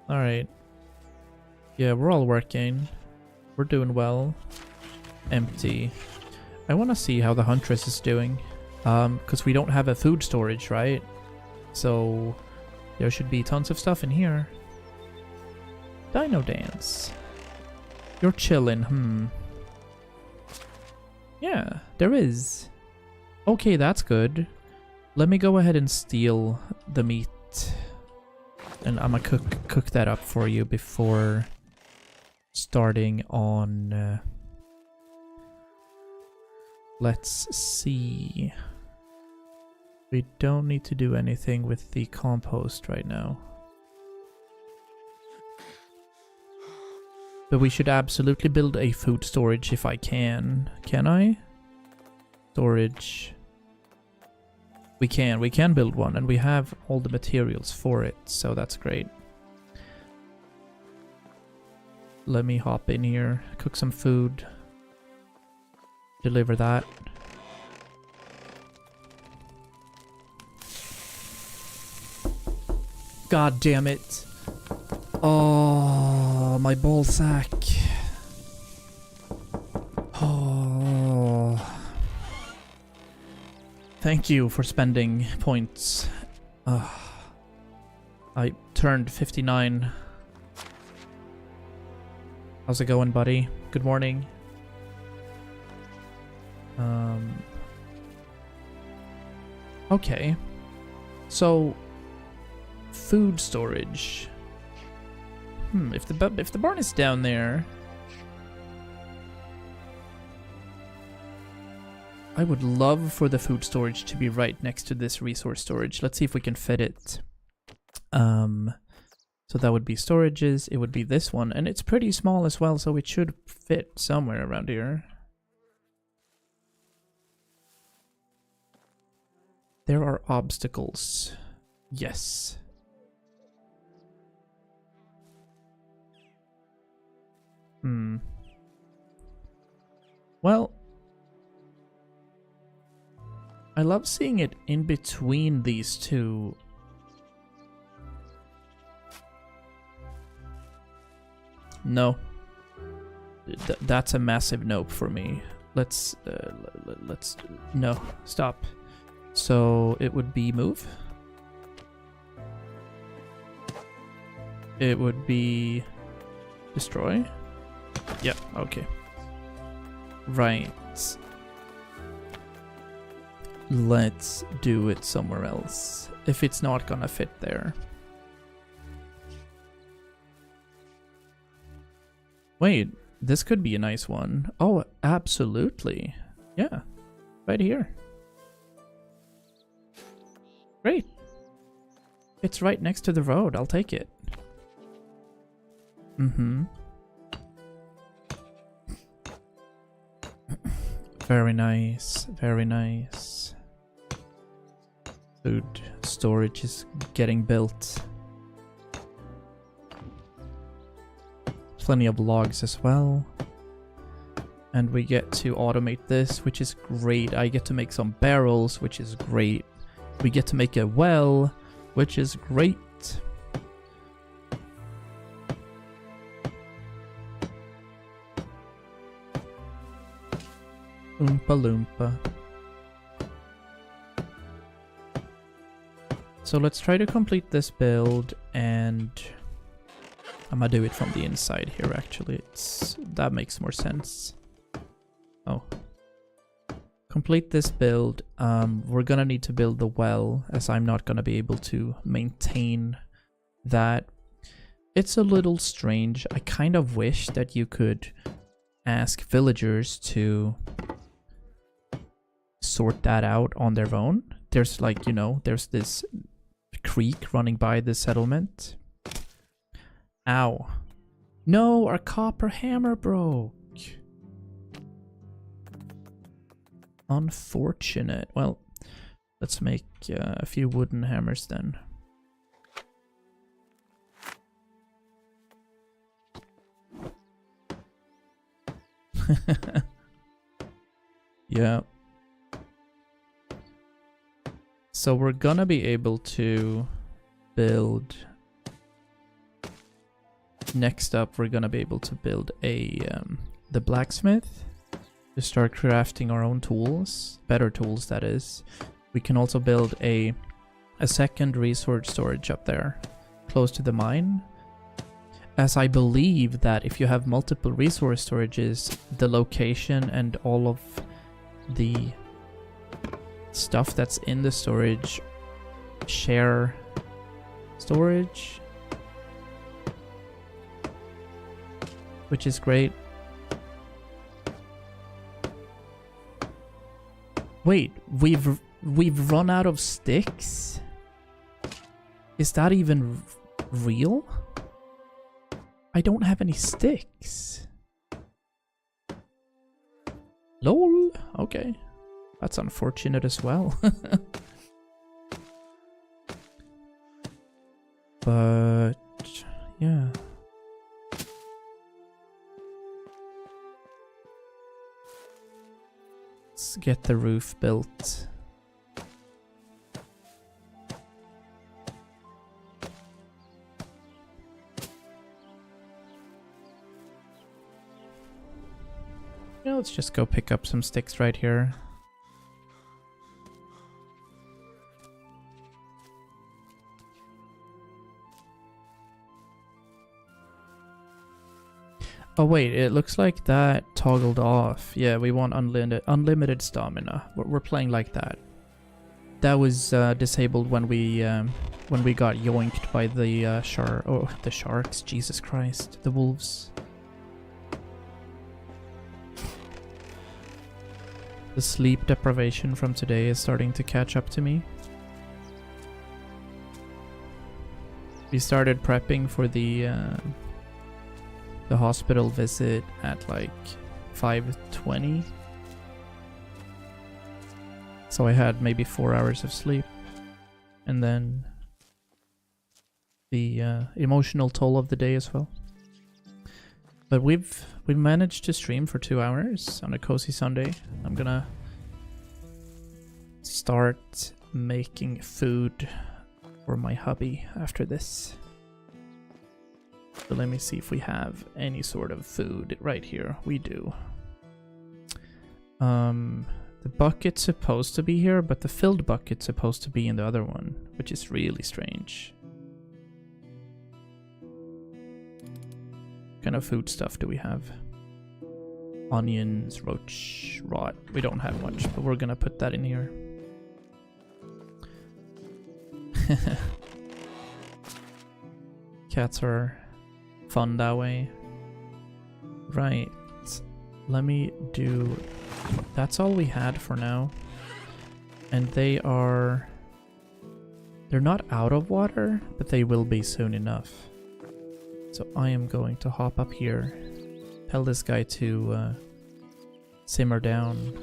Speaker 1: All right. Yeah, we're all working. We're doing well. Empty. I want to see how the Huntress is doing. Because we don't have a food storage, right? So there should be tons of stuff in here. Dino dance. You're chillin', Yeah, there is. Okay, that's good. Let me go ahead and steal the meat. And I'm gonna cook that up for you before starting on... let's see. We don't need to do anything with the compost right now. But we should absolutely build a food storage if I can. Can I? Storage. We can build one, and we have all the materials for it, so that's great. Let me hop in here, cook some food, deliver that. God damn it. Oh, my ball sack. Oh. Thank you for spending points. I turned 59. How's it going, buddy? Good morning. Okay. So, food storage. If the barn is down there, I would love for the food storage to be right next to this resource storage. Let's see if we can fit it. So that would be storages. It would be this one, and it's pretty small as well, so it should fit somewhere around here. There are obstacles. Yes. Well, I love seeing it in between these two. No. That's a massive nope for me. Let's no, stop. So it would be move. It would be destroy. Yeah, okay. Right. Let's do it somewhere else. If it's not gonna fit there. Wait, this could be a nice one. Oh, absolutely. Yeah, right here. Great. It's right next to the road. I'll take it. Mm-hmm. Very nice. Very nice. Food storage is getting built. Plenty of logs as well. And we get to automate this, which is great. I get to make some barrels, which is great. We get to make a well, which is great. Oompa Loompa. So let's try to complete this build, and I'm gonna do it from the inside here actually. That makes more sense. Oh. Complete this build. We're gonna need to build the well, as I'm not gonna be able to maintain that. It's a little strange. I kind of wish that you could ask villagers to sort that out on their own. There's like, you know, there's this creek running by the settlement. Ow. No, our copper hammer broke. Unfortunate. Well, let's make a few wooden hammers then. Yeah. So we're gonna be able to build... Next up, we're gonna be able to build the blacksmith to start crafting our own tools, better tools that is. We can also build a second resource storage up there, close to the mine. As I believe that if you have multiple resource storages, the location and all of the stuff that's in the storage share storage, which is great. Wait, we've run out of sticks? Is that even real? I don't have any sticks. LOL. Okay. That's unfortunate as well. But yeah. Let's get the roof built. Yeah, let's just go pick up some sticks right here. Oh wait, it looks like that toggled off. Yeah, we want unlimited stamina. We're playing like that. That was disabled when we got yoinked by the the sharks. Jesus Christ, the wolves. The sleep deprivation from today is starting to catch up to me. We started prepping for the hospital visit at like 5:20. So I had maybe 4 hours of sleep. And then the emotional toll of the day as well. But we've managed to stream for 2 hours on a cozy Sunday. I'm gonna start making food for my hubby after this. So let me see if we have any sort of food right here. We do. The bucket's supposed to be here, but the filled bucket's supposed to be in the other one, which is really strange. What kind of food stuff do we have? Onions, roach, rot. We don't have much, but we're gonna put that in here. Cats are fun that way. Right. Let me do... That's all we had for now. And they are... They're not out of water, but they will be soon enough. So I am going to hop up here. Tell this guy to simmer down.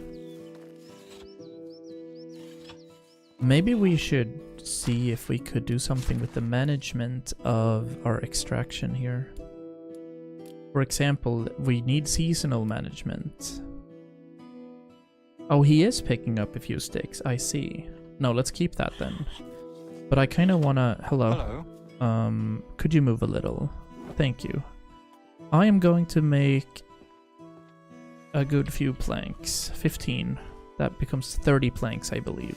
Speaker 1: Maybe we should see if we could do something with the management of our extraction here. For example, we need seasonal management. Oh, he is picking up a few sticks. I see. No, let's keep that then. But I kind of want to... Hello. Could you move a little? Thank you. I am going to make a good few planks. 15. That becomes 30 planks, I believe.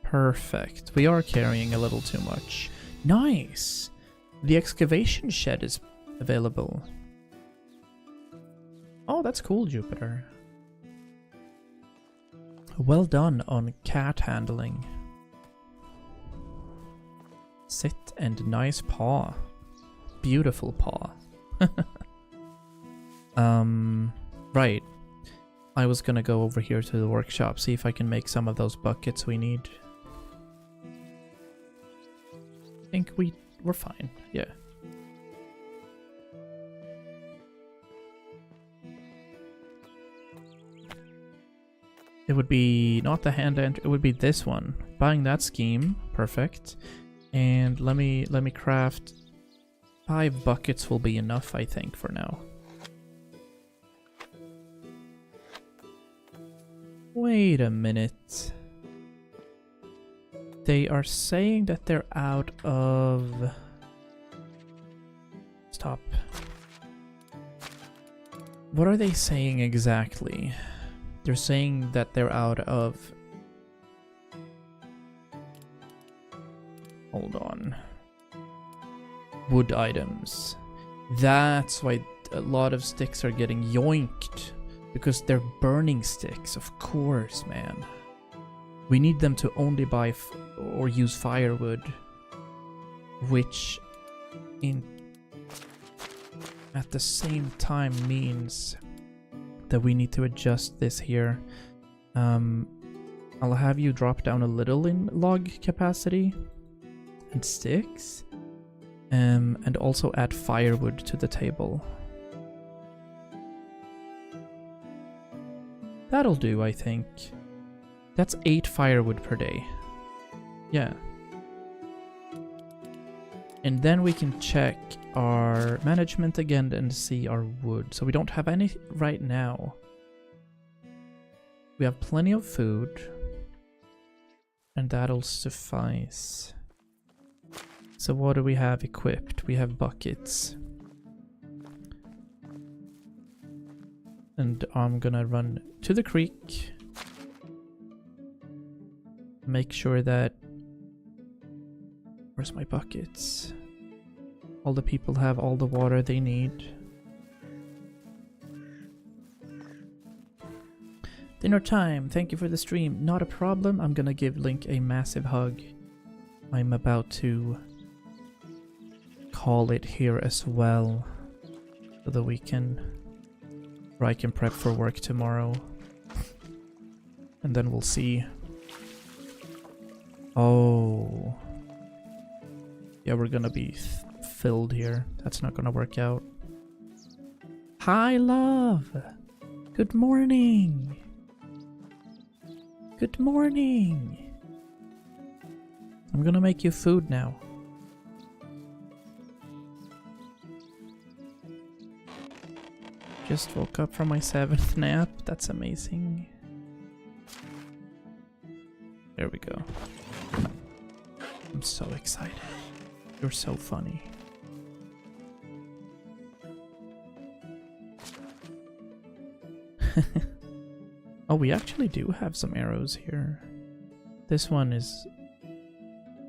Speaker 1: Perfect. We are carrying a little too much. Nice! The excavation shed is available. Oh, that's cool, Jupiter. Well done on cat handling. Sit and nice paw. Beautiful paw. Right. I was gonna go over here to the workshop, see if I can make some of those buckets we need. I think we're fine, yeah. It would be not the hand entry, it would be this one. Buying that scheme, perfect. And let me craft 5 buckets will be enough, I think, for now. Wait a minute. They are saying that they're out of... Stop. What are they saying exactly? They're saying that they're out of... Hold on. Wood items. That's why a lot of sticks are getting yoinked. Because they're burning sticks, of course, man. We need them to only buy or use firewood. Which at the same time means that we need to adjust this here. I'll have you drop down a little in log capacity and sticks, and also add firewood to the table. That'll do, I think. That's 8 firewood per day. Yeah. And then we can check our management again and see our wood. So we don't have any right now. We have plenty of food. And that'll suffice. So what do we have equipped? We have buckets. And I'm gonna run to the creek. Make sure that... Where's my buckets? All the people have all the water they need. Dinner time. Thank you for the stream. Not a problem. I'm gonna give Link a massive hug. I'm about to call it here as well. So that we can... Or I can prep for work tomorrow. And then we'll see. Oh. Yeah, we're gonna be filled here. That's not gonna work out. Hi, love! Good morning! Good morning! I'm gonna make you food now. Just woke up from my 7th nap. That's amazing. There we go. I'm so excited. You're so funny. Oh, we actually do have some arrows here. This one is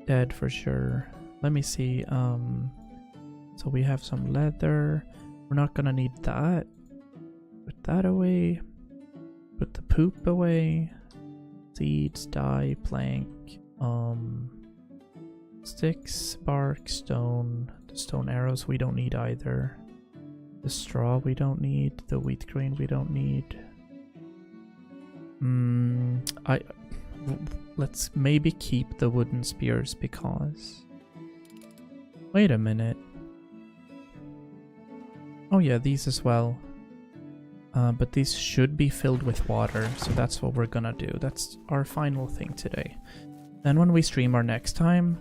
Speaker 1: dead for sure. Let me see. So we have some leather. We're not gonna need that. Put that away. Put the poop away. Seeds, dye, plank. Sticks, bark, stone. The stone arrows we don't need either. The straw we don't need. The wheat grain we don't need. Let's maybe keep the wooden spears because... Wait a minute. Oh yeah, these as well. But these should be filled with water, so that's what we're gonna do. That's our final thing today. Then when we stream our next time,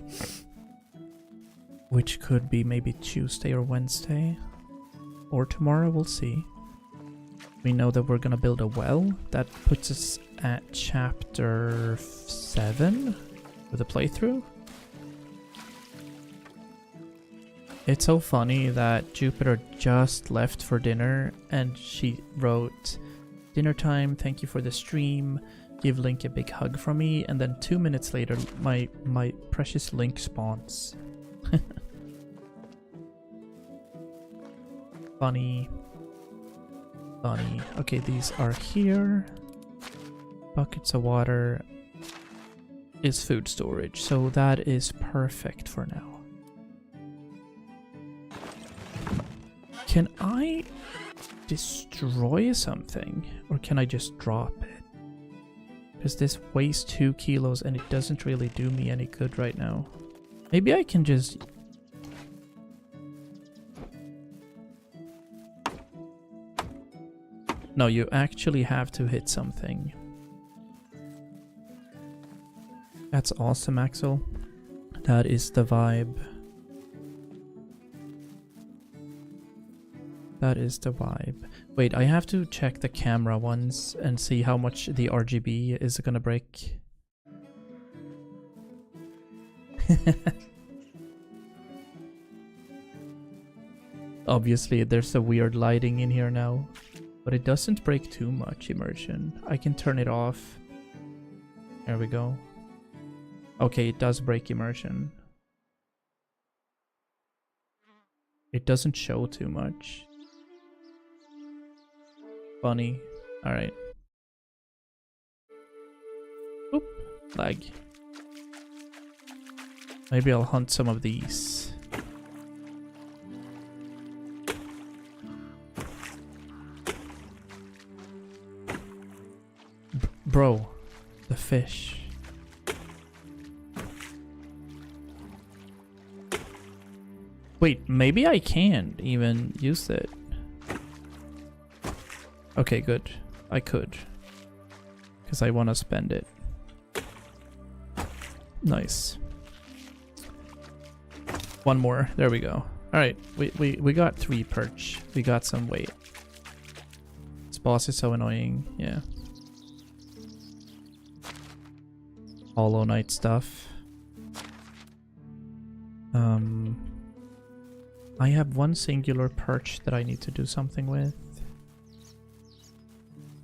Speaker 1: which could be maybe Tuesday or Wednesday, or tomorrow, we'll see. We know that we're gonna build a well. That puts us at chapter 7 for the playthrough. It's so funny that Jupiter just left for dinner and she wrote, "Dinner time, thank you for the stream, give Link a big hug from me," and then 2 minutes later my precious Link spawns. Funny. Funny. Okay, these are here. Buckets of water is food storage, so that is perfect for now. Can I destroy something, or can I just drop it? Because this weighs 2 kilos and it doesn't really do me any good right now. Maybe I can just... No, you actually have to hit something. That's awesome, Axel. That is the vibe. That is the vibe. Wait, I have to check the camera once and see how much the RGB is gonna break. Obviously, there's a weird lighting in here now, but it doesn't break too much immersion. I can turn it off. There we go. Okay, it does break immersion. It doesn't show too much. Funny. Alright. Oop. Lag. Maybe I'll hunt some of these. Bro. The fish. Wait, maybe I can't even use it. Okay, good. I could. Because I want to spend it. Nice. One more. There we go. Alright, we got 3 perch. We got some weight. This boss is so annoying. Yeah. Hollow Knight stuff. I have one singular perch that I need to do something with.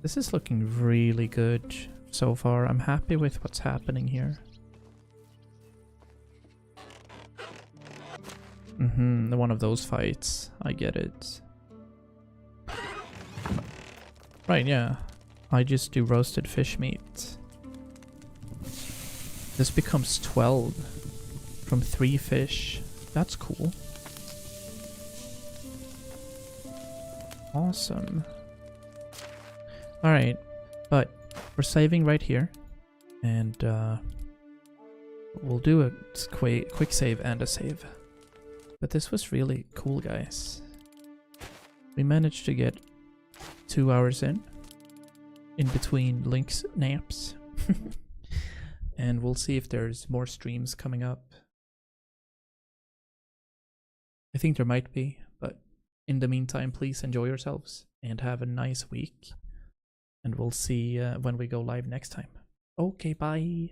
Speaker 1: This is looking really good so far. I'm happy with what's happening here. One of those fights. I get it. Right, yeah. I just do roasted fish meat. This becomes 12 from 3 fish. That's cool. Awesome. Alright, but we're saving right here. And we'll do a quick save and a save. But this was really cool, guys. We managed to get 2 hours in between Link's naps. And we'll see if there's more streams coming up. I think there might be, but in the meantime, please enjoy yourselves and have a nice week. And we'll see when we go live next time. Okay, bye.